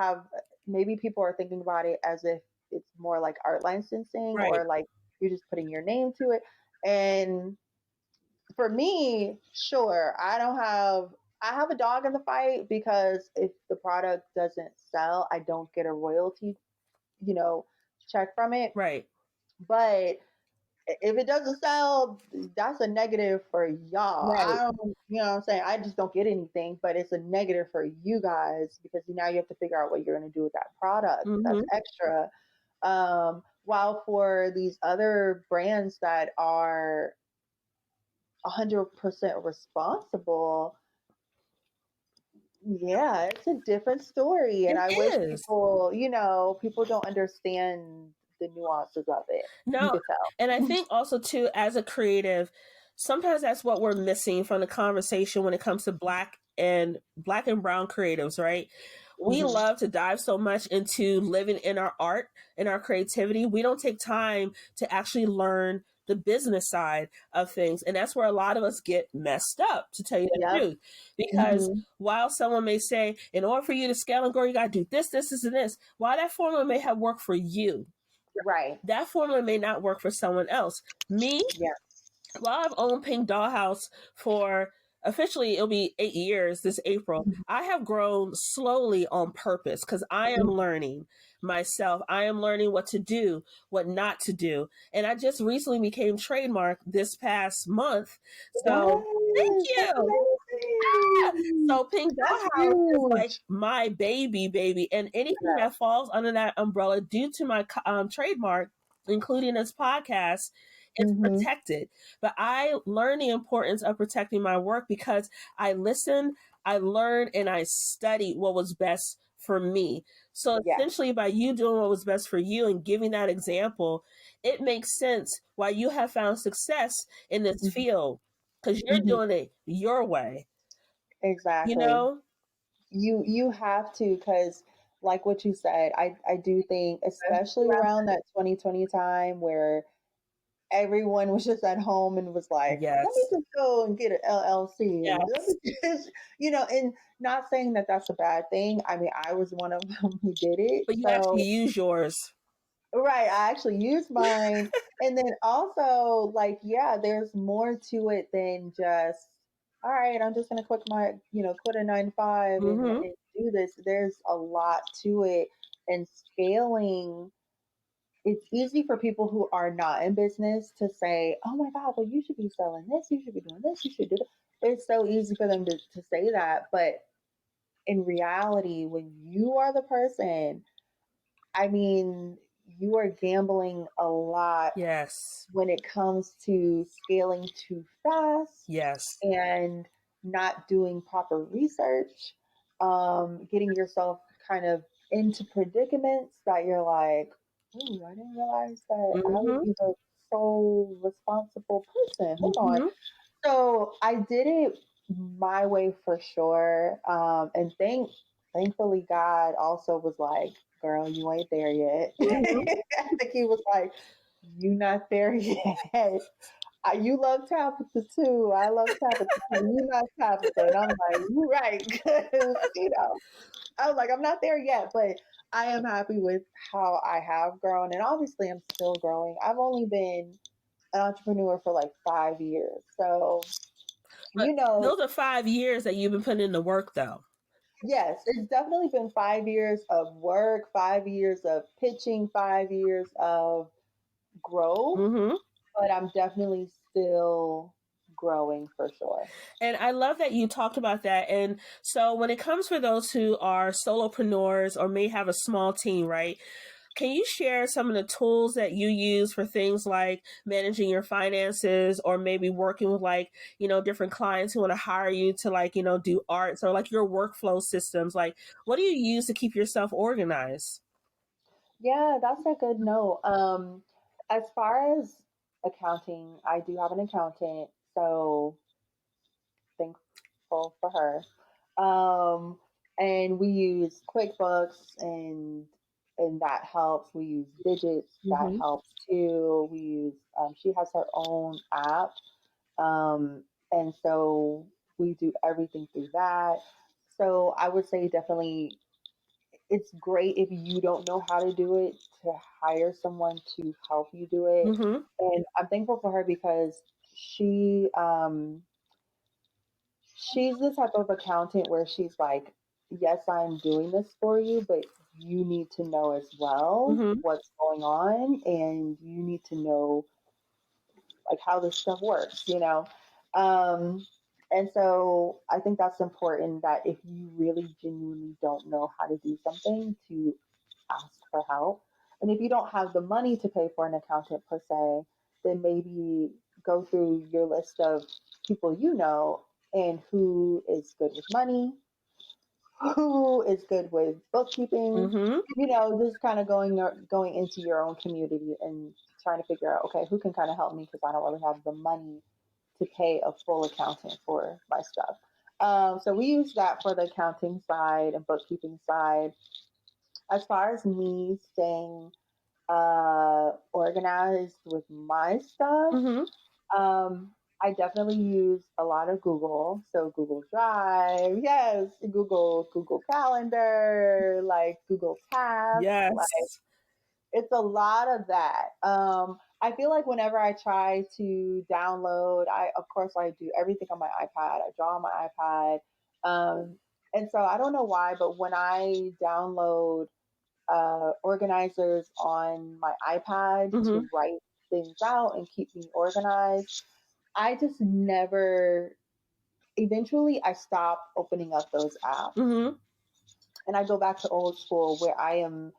are thinking about it as if it's more like art licensing, Right. or like you're just putting your name to it. And for me, sure, I have a dog in the fight, because if the product doesn't sell, I don't get a royalty, check from it. Right. But if it doesn't sell, that's a negative for y'all. Right. I don't, what I'm saying? I just don't get anything, but it's a negative for you guys, because now you have to figure out what you're going to do with that product. That's extra. While for these other brands that are 100% responsible, yeah, it's a different story. And I wish people don't understand the nuances of it. No, You could tell. and I think also too, as a creative, sometimes that's what we're missing from the conversation when it comes to black and brown creatives, right? We love to dive so much into living in our art and our creativity. We don't take time to actually learn the business side of things. And that's where a lot of us get messed up, to tell you the truth. Because while someone may say, in order for you to scale and grow, you got to do this, this, this, and this, while that formula may have worked for you, right, that formula may not work for someone else. Me, while I've owned Pink Dollhouse for officially, it'll be 8 years this April, I have grown slowly on purpose, because I am learning myself. I am learning what to do, what not to do. And I just recently became trademark this past month. So thank you. So Pink Dollhouse is like my baby. And anything that falls under that umbrella due to my trademark, including this podcast, is protected. But I learn the importance of protecting my work, because I listened, I learned, and I studied what was best for me. So essentially, by you doing what was best for you and giving that example, it makes sense why you have found success in this field, because you're doing it your way. Exactly. You have to, because like what you said, I do think, especially around that 2020 time where everyone was just at home and was like, let me just go and get an LLC. And let me just, and not saying that that's a bad thing. I mean, I was one of them who did it. But you actually use yours. Right. I actually used mine. And then also, like, there's more to it than just, all right, I'm just going to quit quit a 9 to 5 and do this. There's a lot to it. And scaling, it's easy for people who are not in business to say, oh my God, well, you should be selling this, you should be doing this, you should do that. It's so easy for them to say that. But in reality, when you are the person, I mean, you are gambling a lot when it comes to scaling too fast and not doing proper research, getting yourself kind of into predicaments that you're like, ooh, I didn't realize that I would be the sole responsible person. Hold on. So I did it my way for sure. And thankfully God also was like, girl, you ain't there yet. I think he was like, you not there yet. You love Tabitha too. I love Tabitha too. You not Tabitha. And I'm like, you right. 'Cause, I was like, I'm not there yet, but I am happy with how I have grown, and obviously I'm still growing. I've only been an entrepreneur for like 5 years. So, But you know, those are 5 years that you've been putting in the work, though. yes, it's definitely been 5 years of work, 5 years of pitching, 5 years of growth, Mm-hmm. but I'm definitely still growing for sure. And I love that you talked about that. And so when it comes for those who are solopreneurs or may have a small team, right? Can you share some of the tools that you use for things like managing your finances or maybe working with like, different clients who want to hire you to like, do arts or like your workflow systems? Like, what do you use to keep yourself organized? Yeah, that's a good note. As far as accounting, I do have an accountant, so thankful for her. And we use QuickBooks, and that helps. We use Digits, that Mm-hmm. helps too. We use she has her own app, um, and so we do everything through that. So I would say definitely it's great if you don't know how to do it to hire someone to help you do it. Mm-hmm. And I'm thankful for her because she she's the type of accountant where she's like, yes, I'm doing this for you, but you need to know as well Mm-hmm. what's going on, and you need to know like how this stuff works. Um, and so I think that's important that if you really genuinely don't know how to do something, to ask for help. And if you don't have the money to pay for an accountant per se, then maybe go through your list of people you know and who is good with money, who is good with bookkeeping, Mm-hmm. just kind of going into your own community and trying to figure out, okay, who can kind of help me because I don't really have the money to pay a full accountant for my stuff. So we use that for the accounting side and bookkeeping side. As far as me staying organized with my stuff, Mm-hmm. um, I definitely use a lot of Google. So Google Drive, yes, Google Calendar, like Google Tasks, like Yes. it's a lot of that. I feel like whenever I try to download, of course I do everything on my iPad. I draw on my iPad, and so I don't know why, but when I download organizers on my iPad Mm-hmm. to write things out and keep me organized, I just never. Eventually, I stop opening up those apps Mm-hmm. and I go back to old school where I am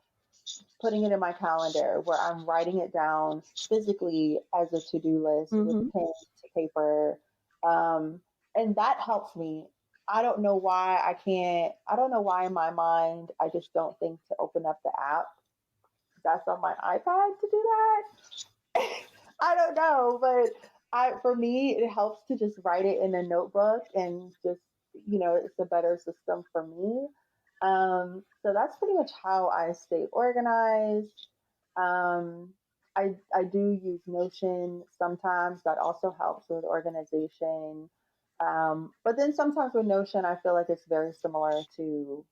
putting it in my calendar, where I'm writing it down physically as a to do list with Mm-hmm. pen to paper. Um, and that helps me. I don't know why I can't, I don't know why in my mind I just don't think to open up the app that's on my iPad to do that. I don't know, but for me it helps to just write it in a notebook and just it's a better system for me. So that's pretty much how I stay organized. Um, I do use Notion sometimes. That also helps with organization. But then sometimes with Notion, I feel like it's very similar to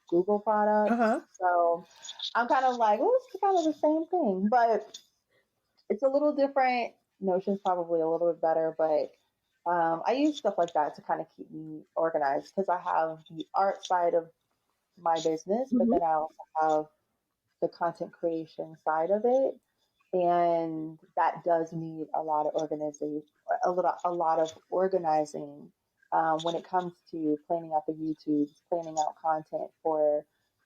Google products. Uh-huh. So I'm kind of like, oh, it's kind of the same thing, but it's a little different. Notion's probably a little bit better, but I use stuff like that to kind of keep me organized because I have the art side of my business, but Mm-hmm. then I also have the content creation side of it, and that does need a lot of organization, a lot of organizing when it comes to planning out the YouTubes, planning out content for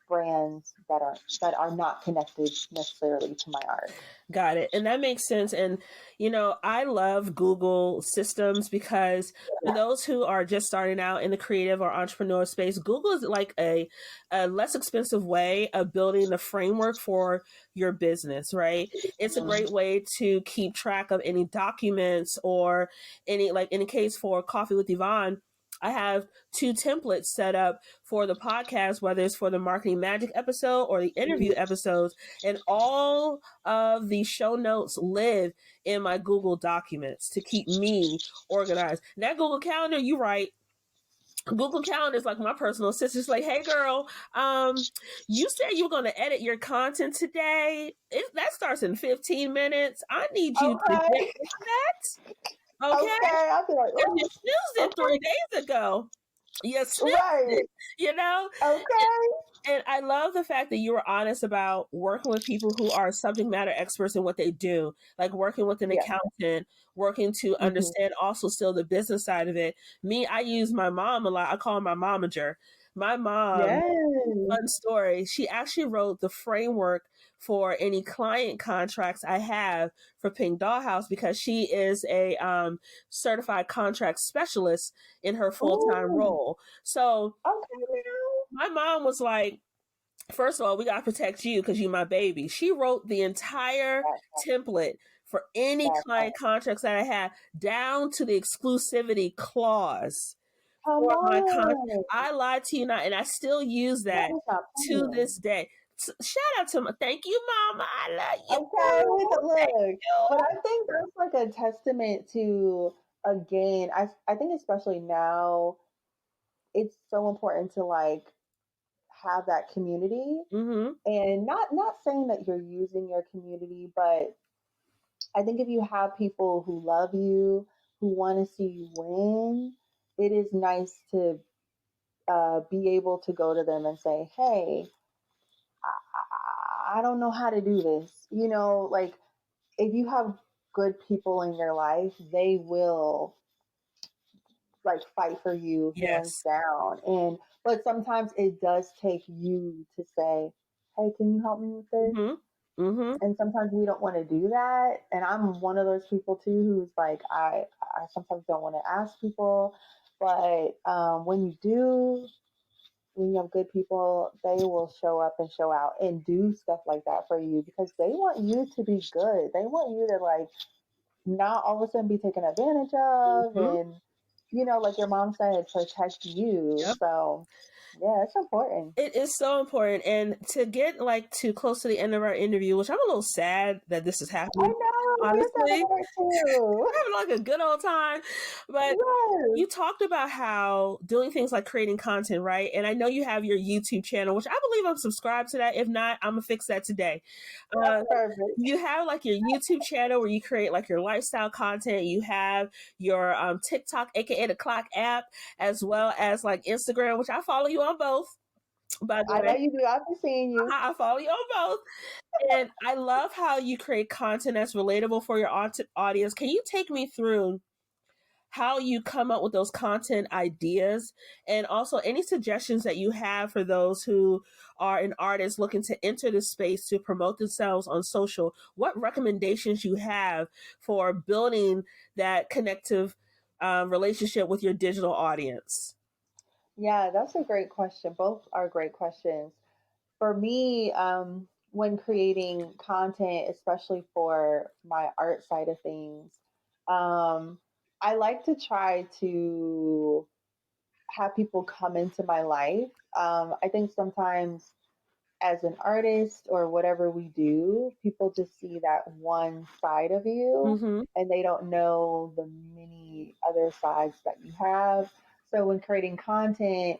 brands that are not connected necessarily to my art. Got it. And that makes sense. And, I love Google systems because for Yeah. those who are just starting out in the creative or entrepreneur space, Google is like a less expensive way of building the framework for your business, right? It's a Mhm. great way to keep track of any documents or any, like in the case for Coffee with Yvonne. I have two templates set up for the podcast, whether it's for the marketing magic episode or the interview episodes, and all of the show notes live in my Google documents to keep me organized. That Google Calendar, you right, Google Calendar is like my personal assistant. It's like, hey girl, you said you were going to edit your content today. That starts in 15 minutes. I need you to get Okay. on that. Okay. Okay. I'll be like, If oh, you snoozed it okay. 3 days ago, you snoozed Right. it, you know? Okay. And I love the fact that you were honest about working with people who are subject matter experts in what they do, like working with an Yeah. accountant, working to Hmm. understand also still the business side of it. Me, I use my mom a lot. I call her my momager. My mom, Yes. fun story, she actually wrote the framework for any client contracts I have for Pink Dollhouse because she is a certified contract specialist in her full time Ooh. role. So Okay my mom was like, first of all, we got to protect you because you my baby. She wrote the entire now. template for any That part. client contracts that I had down to the exclusivity clause Come for my contract. on. I lied to you not, and I still use That that is not to playing. this day. Shout out to my, thank you, Mama. I love you. Okay, Thank look, but you. I think that's like a testament to, again, I think especially now, it's so important to like have that community, Mm-hmm. and not saying that you're using your community, but I think if you have people who love you, who want to see you win, it is nice to be able to go to them and say, hey, I don't know how to do this. You know, like if you have good people in your life, they will like fight for you hands Yes. down. And but sometimes it does take you to say, "Hey, can you help me with this?" Mm-hmm. Mm-hmm. And sometimes we don't want to do that. And I'm one of those people too who's like, I sometimes don't want to ask people, but when you do, when you have good people, they will show up and show out and do stuff like that for you because they want you to be good. They want you to like not all of a sudden be taken advantage of, Mm-hmm. and like your mom said, protect you. Yep. So yeah, it's important. It is so important. And to get like too close to the end of our interview, which I'm a little sad that this is I happening, know we're honestly, talking about it too. having like a good old time. But Yes. you talked about how doing things like creating content, right? And I know you have your YouTube channel, which I believe I'm subscribed to that. If not, I'm gonna fix that today. That's Uh, perfect. you have like your YouTube channel where you create like your lifestyle content. You have your TikTok, aka the Clock app, as well as like Instagram, which I follow you on both. By the I know way, you do. I've been seeing you. I follow you on both. And I love how you create content that's relatable for your audience. Can you take me through how you come up with those content ideas and also any suggestions that you have for those who are an artist looking to enter the space to promote themselves on social? What recommendations you have for building that connective relationship with your digital audience? Yeah, that's a great question. Both are great questions. For me, when creating content, especially for my art side of things, um, I like to try to have people come into my life. I think sometimes as an artist or whatever we do, people just see that one side of you Mm-hmm. and they don't know the many other sides that you have. So when creating content,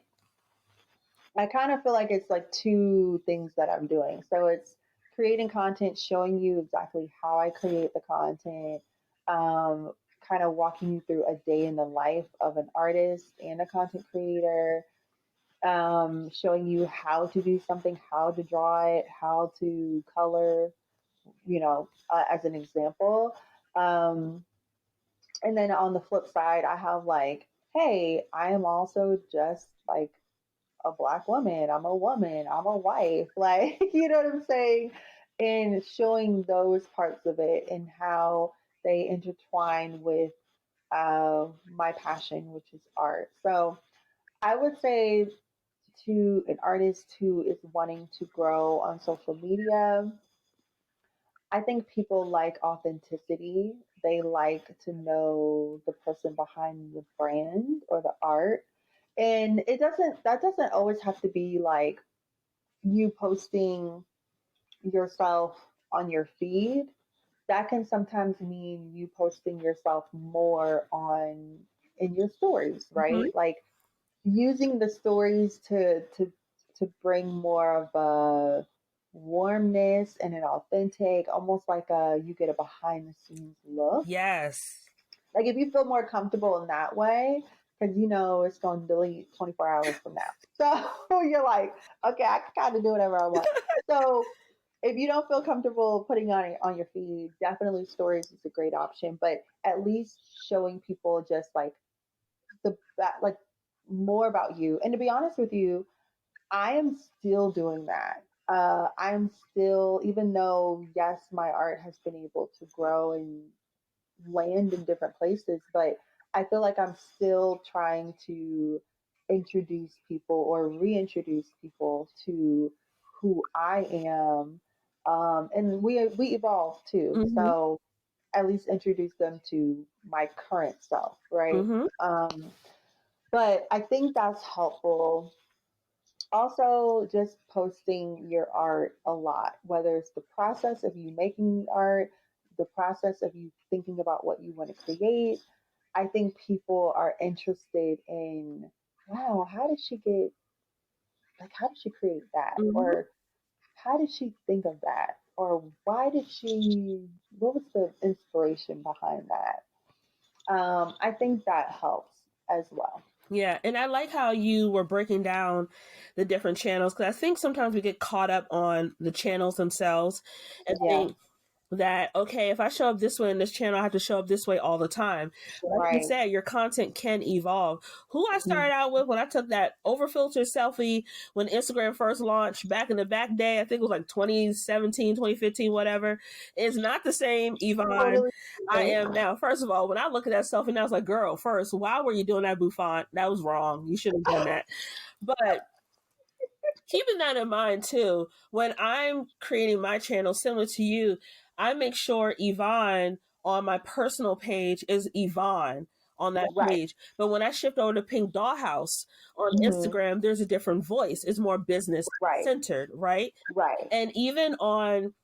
I kind of feel like it's like two things that I'm doing. So it's creating content, showing you exactly how I create the content, um, kind of walking you through a day in the life of an artist and a content creator, showing you how to do something, how to draw it, how to color, as an example. Um, and then on the flip side, I have like, hey, I am also just like a black woman. I'm a woman. I'm a wife. Like, you know what I'm saying? And showing those parts of it and how they intertwine with my passion, which is art. So I would say to an artist who is wanting to grow on social media, I think people like authenticity. They like to know the person behind the brand or the art. And that doesn't always have to be like you posting yourself on your feed. That can sometimes mean you posting yourself more on in your stories, Mm-hmm. right? Like using the stories to bring more of a warmness and an authentic, almost like a you get a behind the scenes look. Yes. Like if you feel more comfortable in that way, because you know it's going to delete 24 hours from now. So you're like, okay, I can kind of do whatever I want. So if you don't feel comfortable putting on your feed, definitely stories is a great option. But at least showing people just like more about you. And to be honest with you, I am still doing that. I'm still, even though yes, my art has been able to grow and land in different places, but I feel like I'm still trying to introduce people or reintroduce people to who I am. And we evolve too. Mm-hmm. So at least introduce them to my current self, right? Mm-hmm. But I think that's helpful. Also, just posting your art a lot, whether it's the process of you making art, the process of you thinking about what you want to create. I think people are interested in, wow, how did she get, like, how did she create that? Mm-hmm. Or how did she think of that? Or why did she, what was the inspiration behind that? I think that helps as well. Yeah, and I like how you were breaking down the different channels because I think sometimes we get caught up on the channels themselves and Yeah, think that okay, if I show up this way in this channel, I have to show up this way all the time. Like you right. said, your content can evolve. Who I Mhm. started out with when I took that overfilter selfie when Instagram first launched back in the back day, I think it was like 2017, 2015, whatever, is not the same Yvonne Totally I different. am now. First of all, when I look at that selfie now, I was like, girl, first, why were you doing that bouffant? That was wrong. You shouldn't have done that. But keeping that in mind too, when I'm creating my channel similar to you, I make sure Yvonne on my personal page is Yvonne on that Right. page. But when I shift over to Pink Dollhouse on Hmm. Instagram, there's a different voice. It's more business Right. centered, right? Right. And even on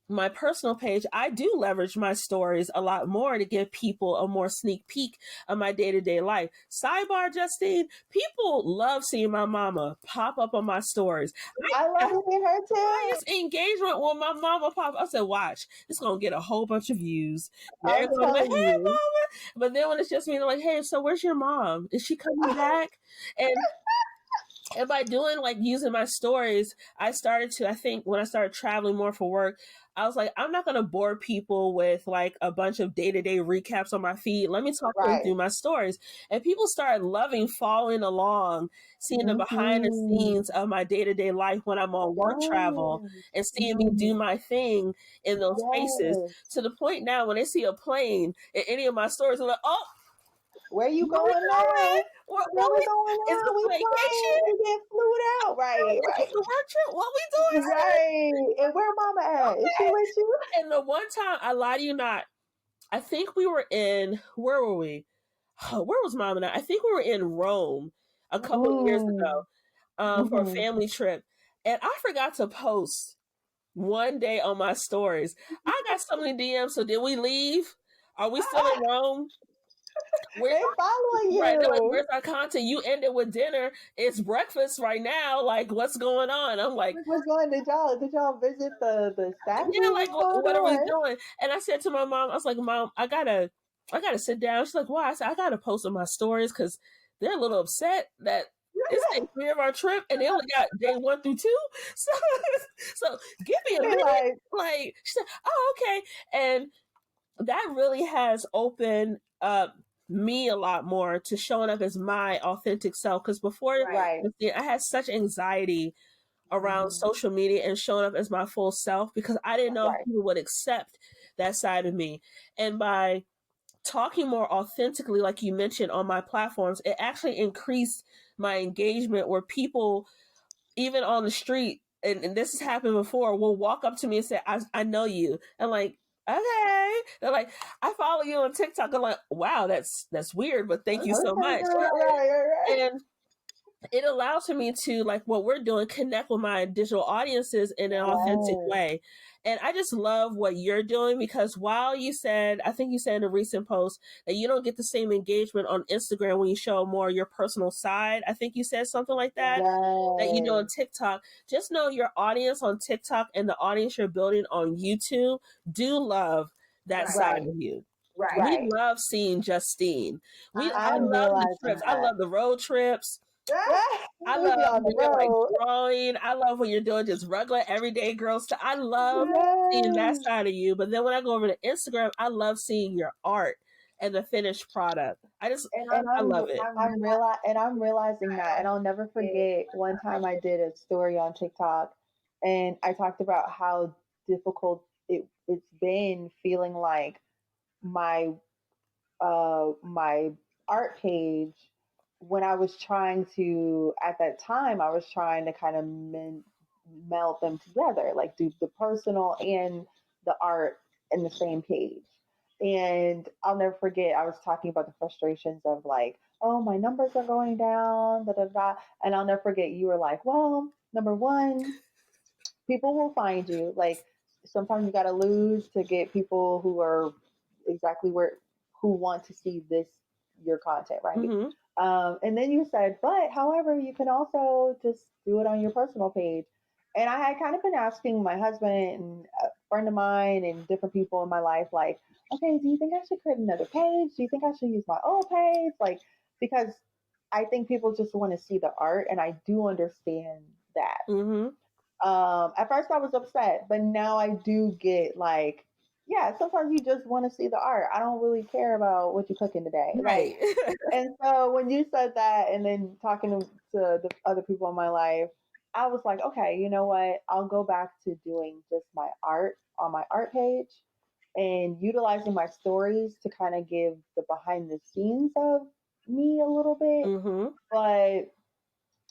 my personal page, I do leverage my stories a lot more to give people a more sneak peek of my day to day life. Sidebar, Justine, people love seeing my mama pop up on my stories. I I love seeing her too. highest engagement when my mama pop. I said, watch, it's gonna get a whole bunch of views. They're I'm gonna be like, telling hey you. mama. But then when it's just me, they're like, hey, so where's your mom? Is she coming back? And by doing like using my stories, I started to, I think when I started traveling more for work, I was like, I'm not going to bore people with like a bunch of day to day recaps on my feed. Let me talk to them Right. through my stories. And people started loving following along, seeing the behind the Hmm. scenes of my day to day life when I'm on work travel Yes. and seeing me do Hmm. my thing in those spaces, Yes. to the point now when they see a plane in any of my stories, they're like, oh, Where you where we going going? now? What Where we we, going is now? this We a flying. vacation? We get flew out. Right. Is this Right. a work trip? What we doing here? Right. And where mama at? Is she with you? And the one time, I lie to you not, I think we were in, where were we? Where was mom and I? I think we were in Rome a couple years Mm. ago for a Hmm. family trip. And I forgot to post one day on my stories. I got so many DMs. So did we leave? Are we still in Rome? Where's They following right? They're like, you. where's our content? You ended with dinner. It's breakfast right now. Like, what's going on? I'm like, What's going? Did y'all visit the statues? yeah, like What's going what are we on? doing? And I said to my mom, I was like, Mom, I gotta sit down. She's like, why? I said, I gotta post on my stories because they're a little upset that it's day 3 of our trip and they only got day 1 through 2. So, so give me a They minute. like, Like she said, oh, okay. And that really has opened up me a lot more to showing up as my authentic self. Because before, right. I had such anxiety around Hmm. social media and showing up as my full self because I didn't know if Right. people would accept that side of me. And by talking more authentically, like you mentioned on my platforms, it actually increased my engagement where people, even on the street, and this has happened before, will walk up to me and say, I know you. And like, okay. They're like, I follow you on TikTok. I'm like, wow, that's weird, but thank you so Okay, much. girl. Right. Right. Right. And it allows for me to, like what we're doing, connect with my digital audiences in an authentic way. And I just love what you're doing, because while you said, I think you said in a recent post that you don't get the same engagement on Instagram when you show more your personal side. I think you said something like that, that you do on TikTok. Just know your audience on TikTok and the audience you're building on YouTube do love that side of you. We love seeing Justine. I love the trips. I love the road trips. I love when you're like drawing. I love when you're doing just regular everyday girl stuff. I love seeing that side of you. But then when I go over to Instagram, I love seeing your art and the finished product. I love it. I'm realizing that, and I'll never forget one time I did a story on TikTok, and I talked about how difficult it's been feeling like my my art page, when I was trying to, at that time I was trying to kind of meld them together, like do the personal and the art in the same page. And I'll never forget, I was talking about the frustrations of like, oh, my numbers are going down, da da da. And I'll never forget, you were like, well, number one, people will find you. Like, sometimes you got to lose to get people who are exactly who want to see your content, right? Mm-hmm. And then you said, but however, you can also just do it on your personal page. And I had kind of been asking my husband and a friend of mine and different people in my life, like, okay, do you think I should create another page? Do you think I should use my old page? Like, because I think people just want to see the art, and I do understand that. Mm-hmm. At first I was upset, but now I do get like, yeah, sometimes you just want to see the art. I don't really care about what you're cooking today. Right. Like, and so when you said that, and then talking to the other people in my life, I was like, okay, you know what? I'll go back to doing just my art on my art page and utilizing my stories to kind of give the behind the scenes of me a little bit, Mm-hmm. but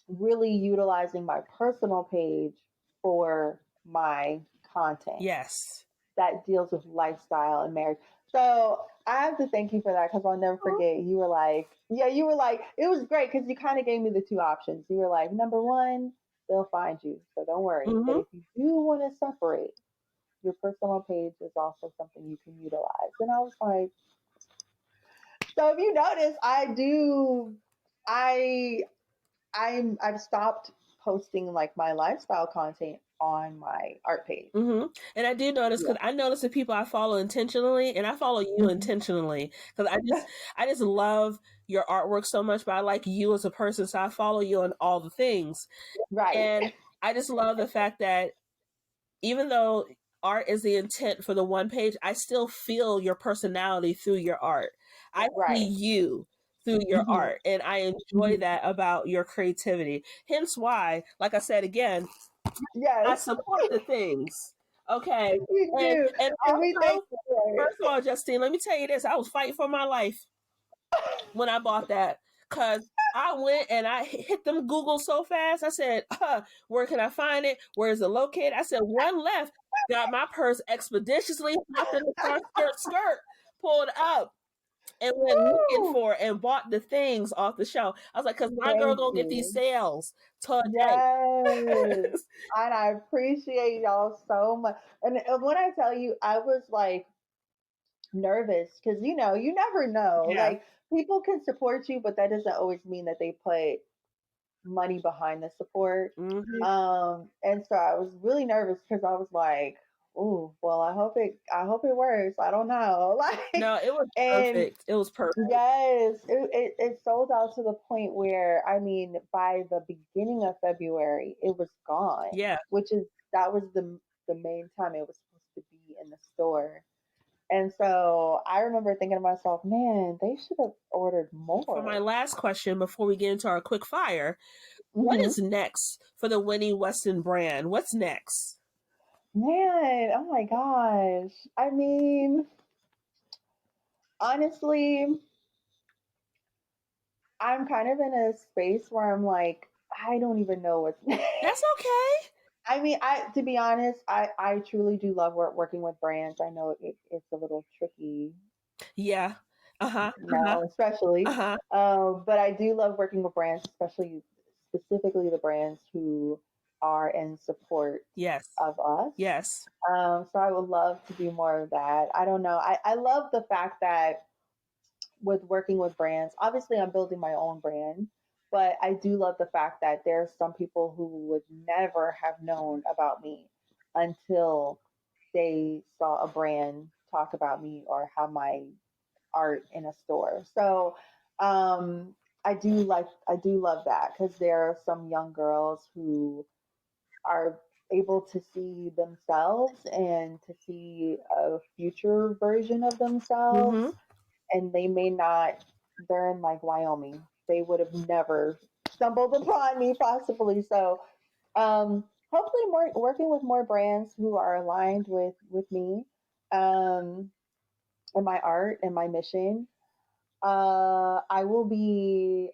really utilizing my personal page for my content. Yes. That deals with lifestyle and marriage. So I have to thank you for that, because I'll never forget. You were like, it was great because you kind of gave me the two options. You were like, number one, they'll find you, so don't worry. Mm-hmm. But if you do want to separate, your personal page is also something you can utilize. And I was like, so if you notice, I've stopped posting like my lifestyle content on my art page. Mm-hmm. And I do notice, because I notice the people I follow intentionally, and I follow you intentionally, because I just love your artwork so much, but I like you as a person, so I follow you on all the things. Right. And I just love the fact that even though art is the intent for the one page, I still feel your personality through your art. I see you through your art, and I enjoy that about your creativity. Hence why, like I said again, I support the things. Okay. And also, first of all, Justine, let me tell you this. I was fighting for my life when I bought that, because I went and I hit them Google so fast. I said, where can I find it? Where is it located? I said, one left. Got my purse expeditiously, hopped in the car, skirt, pulled up, and went looking for it and bought the things off the shelf. I was like, because my girl gonna get these sales today. Yes. And I appreciate y'all so much. And when I tell you, I was like nervous because, you never know. Yeah. Like, people can support you, but that doesn't always mean that they put money behind the support. Mm-hmm. And so I was really nervous because I was like, oh, well, I hope it works. I don't know. Like, no, it was perfect. It was perfect. Yes, it sold out to the point where, I mean, by the beginning of February, it was gone. Yeah, that was the main time it was supposed to be in the store. And so I remember thinking to myself, man, they should have ordered more. For my last question, before we get into our quick fire, what is next for the Winnie Weston brand? What's next? Man, oh my gosh. I mean, honestly, I'm kind of in a space where I'm like, I don't even know what's next. That's okay. I mean, to be honest, I truly do love working with brands. I know it's a little tricky. Yeah. Now, especially. But I do love working with brands, especially specifically the brands who are in support Yes. of us. Yes. So I would love to do more of that. I don't know. I love the fact that with working with brands, obviously I'm building my own brand, but I do love the fact that there are some people who would never have known about me until they saw a brand talk about me or have my art in a store. So I do love that because there are some young girls who are able to see themselves and to see a future version of themselves, Mm-hmm. and they may not, they're in like Wyoming, they would have never stumbled upon me possibly. So hopefully more working with more brands who are aligned with me, um and my art and my mission. I will be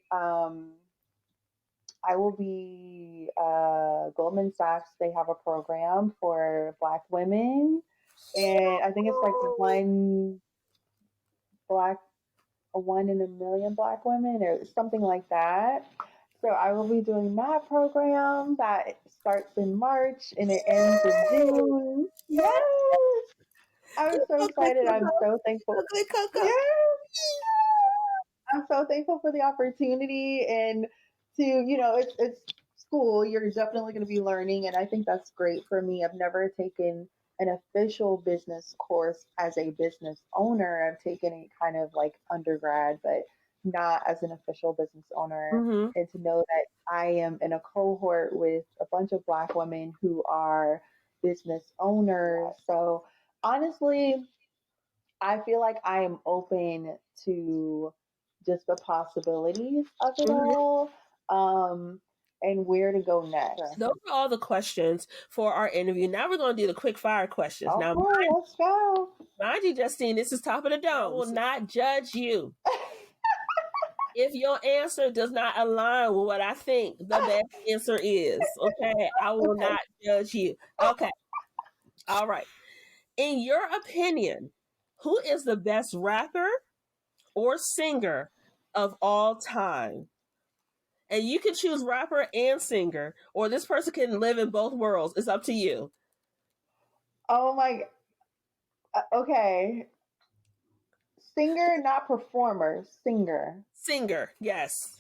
Goldman Sachs. They have a program for Black women, and I think it's like black one in a million Black women or something like that. So I will be doing that program that starts in March and it ends in June. Yes, I'm so excited. I'm so thankful. Coco. Yeah, I'm so thankful for the opportunity and to, it's school. You're definitely going to be learning. And I think that's great for me. I've never taken an official business course as a business owner. I've taken it kind of like undergrad, but not as an official business owner. Mm-hmm. And to know that I am in a cohort with a bunch of Black women who are business owners. So honestly, I feel like I am open to just the possibilities of it Mm-hmm. all, and where to go next. Those are all the questions for our interview. Now we're going to do the quick fire questions. Now, Okay, let's go. mind you, Justine, this is top of the dome. I will not judge you. If your answer does not align with what I think the best answer is, okay, I will not judge you. Okay. All right. In your opinion, who is the best rapper or singer of all time? And you can choose rapper and singer, or this person can live in both worlds. It's up to you. Oh my. Okay. Singer, not performer. Singer. Singer, yes.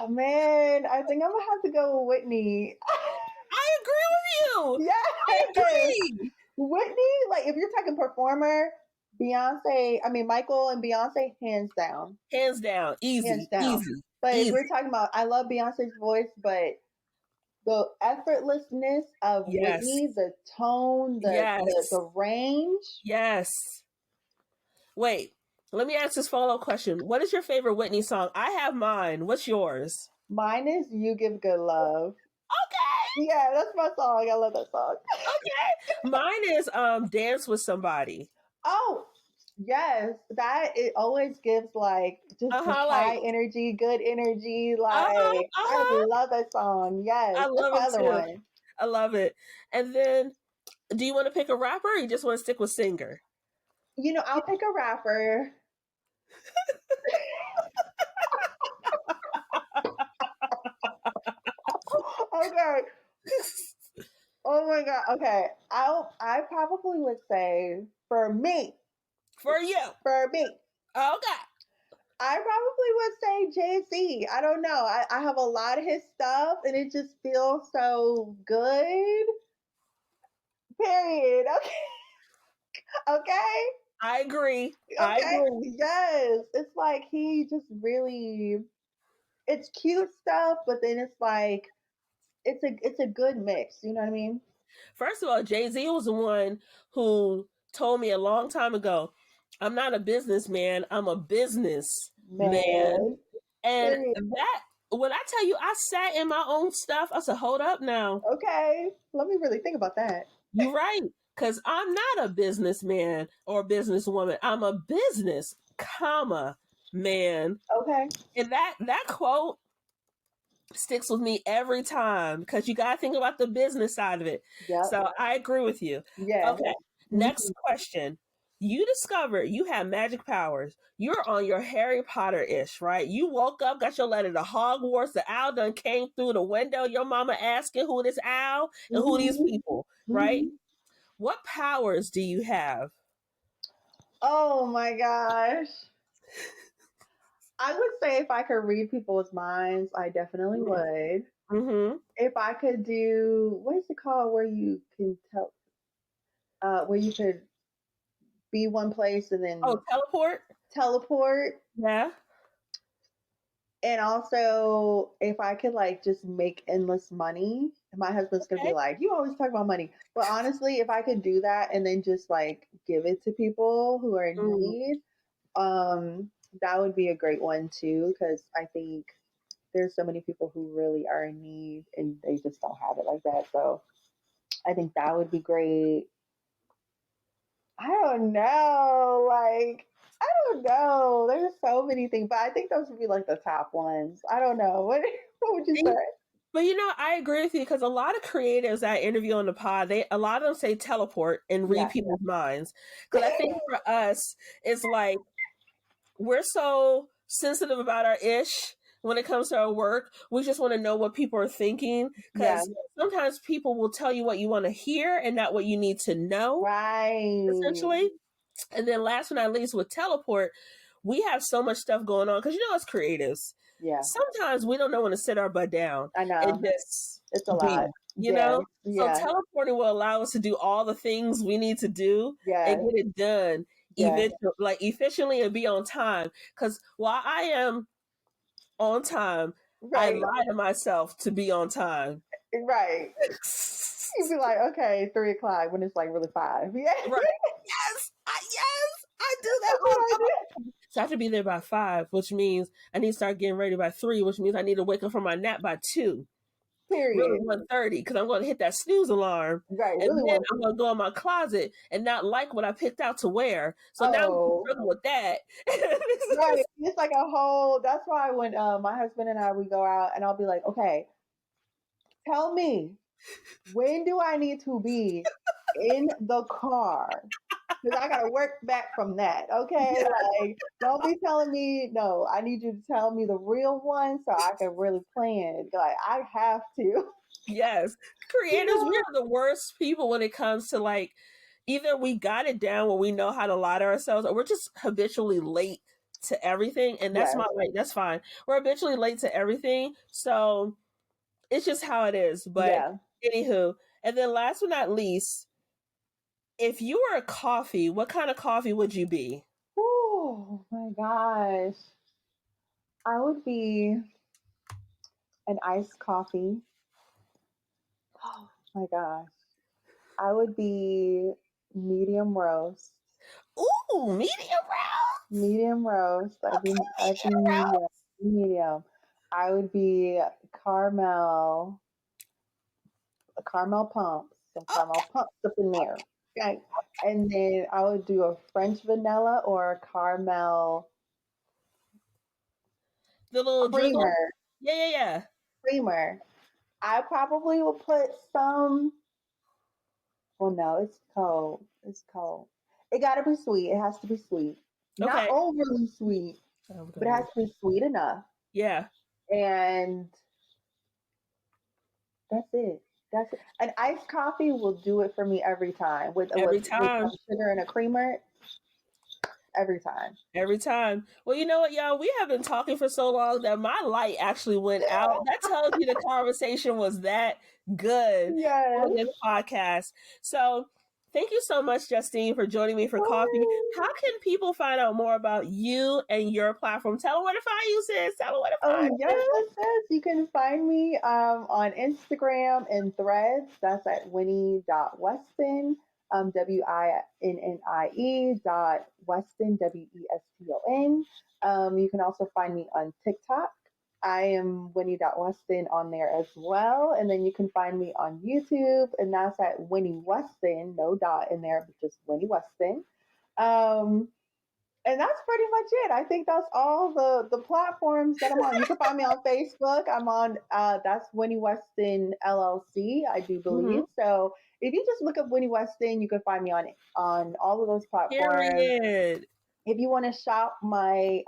Oh, man, I think I'm gonna have to go with Whitney. I agree with you. Yes. I agree. Whitney, like if you're talking performer, Beyonce, I mean Michael and Beyonce, hands down. Hands down. Easy. Hands down. Easy. But if Easy. we're talking about, I love Beyonce's voice, but the effortlessness of Yes. Whitney, the tone, the range. Yes. Wait, let me ask this follow-up question. What is your favorite Whitney song? I have mine. What's yours? Mine is You Give Good Love. Okay. Yeah, that's my song. I love that song. Okay. Mine is Dance with Somebody. Oh, yes. That it always gives like just high energy, good energy. Like I love that song. Yes. I love that's it my too. other one. I love it. And then do you want to pick a rapper or you just want to stick with singer? I'll pick a rapper. Okay. Oh my god. Okay. I probably would say for me. For you. For me. Okay. I probably would say Jay-Z. I don't know. I have a lot of his stuff and it just feels so good. Period. Okay. Okay. I agree. Okay. I agree. Yes. It's like he just really, it's cute stuff, but then it's like it's a good mix. You know what I mean? First of all, Jay-Z was the one who told me a long time ago, I'm not a businessman, I'm a business man. And that, when I tell you, I sat in my own stuff, I said, hold up now. Okay. Let me really think about that. You're right. Because I'm not a businessman or businesswoman. I'm a business, man. Okay. And that quote sticks with me every time because you got to think about the business side of it. Yep. So I agree with you. Yeah. Okay. Next question. you discovered you have magic powers. You're on your Harry Potter-ish, right? You woke up, got your letter to Hogwarts. The owl done came through the window. Your mama asking who this owl and who these people, right? What powers do you have? Oh my gosh. I would say if I could read people's minds, I definitely would. Mm-hmm. If I could do, what is it called, where you can tell, where you could be one place and then Teleport? teleport. Yeah. And also, if I could like just make endless money, my husband's gonna be like, "You always talk about money." But honestly, if I could do that and then just like give it to people who are in need, that would be a great one too. Because I think there's so many people who really are in need and they just don't have it like that. So I think that would be great. I don't know, like I don't know. There's so many things, but I think those would be like the top ones. I don't know. What would you say? But I agree with you because a lot of creatives that I interview on the pod, a lot of them say teleport and read people's minds. Because I think for us, it's like we're so sensitive about our ish when it comes to our work. We just want to know what people are thinking because sometimes people will tell you what you want to hear and not what you need to know. Right. Essentially. And then last but not least with teleport, we have so much stuff going on because as creatives, sometimes we don't know when to sit our butt down. I know. And just it's a lot. know? So teleporting will allow us to do all the things we need to do and get it done efficiently and be on time. Because while I am on time, I lie to myself to be on time. Right. You'd be like, okay, 3:00 when it's like really 5. Yeah. Right. Yes. I do that all the time. So I have to be there by 5, which means I need to start getting ready by 3, which means I need to wake up from my nap by 2. Period. Really 1:30 because I'm going to hit that snooze alarm. Right. And then I'm going to go in my closet and not like what I picked out to wear. So now I'm struggling with that. Right. It's like a whole, that's why when my husband and I, we go out and I'll be like, okay, tell me, when do I need to be in the car? Because I got to work back from that. Okay. Like, don't be telling me, no, I need you to tell me the real one so I can really plan. Like, I have to. Yes. Creators, we are the worst people when it comes to like, either we got it down where we know how to lie to ourselves or we're just habitually late to everything. And that's that's fine. We're habitually late to everything. So it's just how it is. But anywho, and then last but not least, if you were a coffee, what kind of coffee would you be? Oh my gosh. I would be an iced coffee. Oh my gosh. I would be medium roast. Ooh, medium roast. Medium roast. I'd be medium. I would be caramel pumps. Some caramel pumps up in there. Okay. And then I would do a French vanilla or a caramel the little creamer. Yeah. Creamer. I probably will put some. Well, no, it's cold. It's cold. It got to be sweet. It has to be sweet. Not overly sweet, but it has to be sweet enough. Yeah. And that's it. That's it. An iced coffee will do it for me every time. With some sugar and a creamer. Every time. Well, you know what, y'all? We have been talking for so long that my light actually went out. That tells you the conversation was that good on this podcast. So thank you so much, Justine, for joining me for coffee. How can people find out more about you and your platform? Tell them where to find you, sis. Tell them where to find you. Yes. You can find me on Instagram and Threads. That's at winnie.weston. WINNIE.Weston, WESTON. You can also find me on TikTok. I am Winnie.Weston on there as well. And then you can find me on YouTube, and that's at Winnie Weston, no dot in there, but just Winnie Weston. And that's pretty much it. I think that's all the platforms that I'm on. You can find me on Facebook. I'm on that's Winnie Weston LLC, I do Mm-hmm. believe. So if you just look up Winnie Weston, you can find me on all of those platforms. Period. If you want to shop my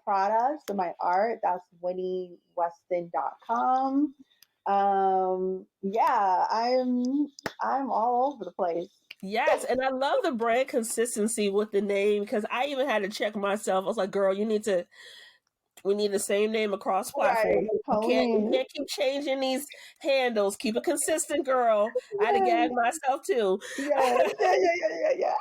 products or my art, that's winnieweston.com. Yeah, I'm all over the place. Yes, and I love the brand consistency with the name because I even had to check myself. I was like, "Girl, we need the same name across Right, platforms. You Colleen. can't keep changing these handles. Keep it consistent, girl." I had to Yes, gag myself too. yes, yeah.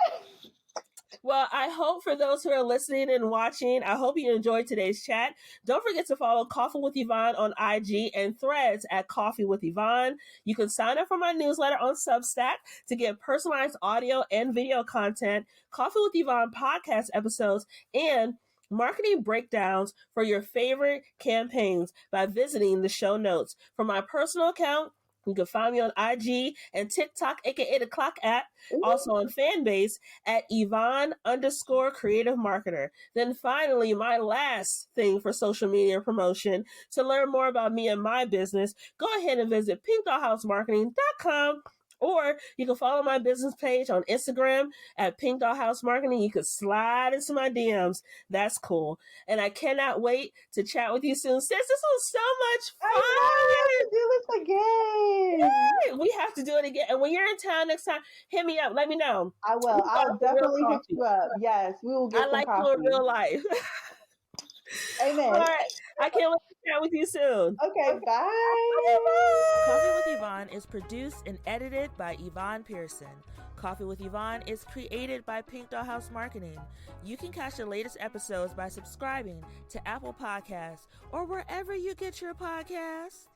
Well, I hope for those who are listening and watching, I hope you enjoyed today's chat. Don't forget to follow Coffee with Yvonne on IG and Threads at Coffee with Yvonne. You can sign up for my newsletter on Substack to get personalized audio and video content, Coffee with Yvonne podcast episodes, and marketing breakdowns for your favorite campaigns by visiting the show notes. For my personal account, you can find me on IG and TikTok, aka the Clock app, also on Fanbase at Yvonne_creative marketer. Then finally, my last thing for social media promotion, to learn more about me and my business, go ahead and visit pinkdollhousemarketing.com. Or you can follow my business page on Instagram at Pink Doll House Marketing. You can slide into my DMs. That's cool. And I cannot wait to chat with you soon. Sis, this was so much I know we have to do this again. fun. We have to do it again. And when you're in town next time, hit me up. Let me know. I We will. can I'll go for real definitely hit coffee. you up. Yes, we will I get some like you in coffee. real life. All Amen. right. I can't wait to chat with you soon. Okay, bye. Coffee with Yvonne is produced and edited by Yvonne Pearson. Coffee with Yvonne is created by Pink Doll House Marketing. You can catch the latest episodes by subscribing to Apple Podcasts or wherever you get your podcasts.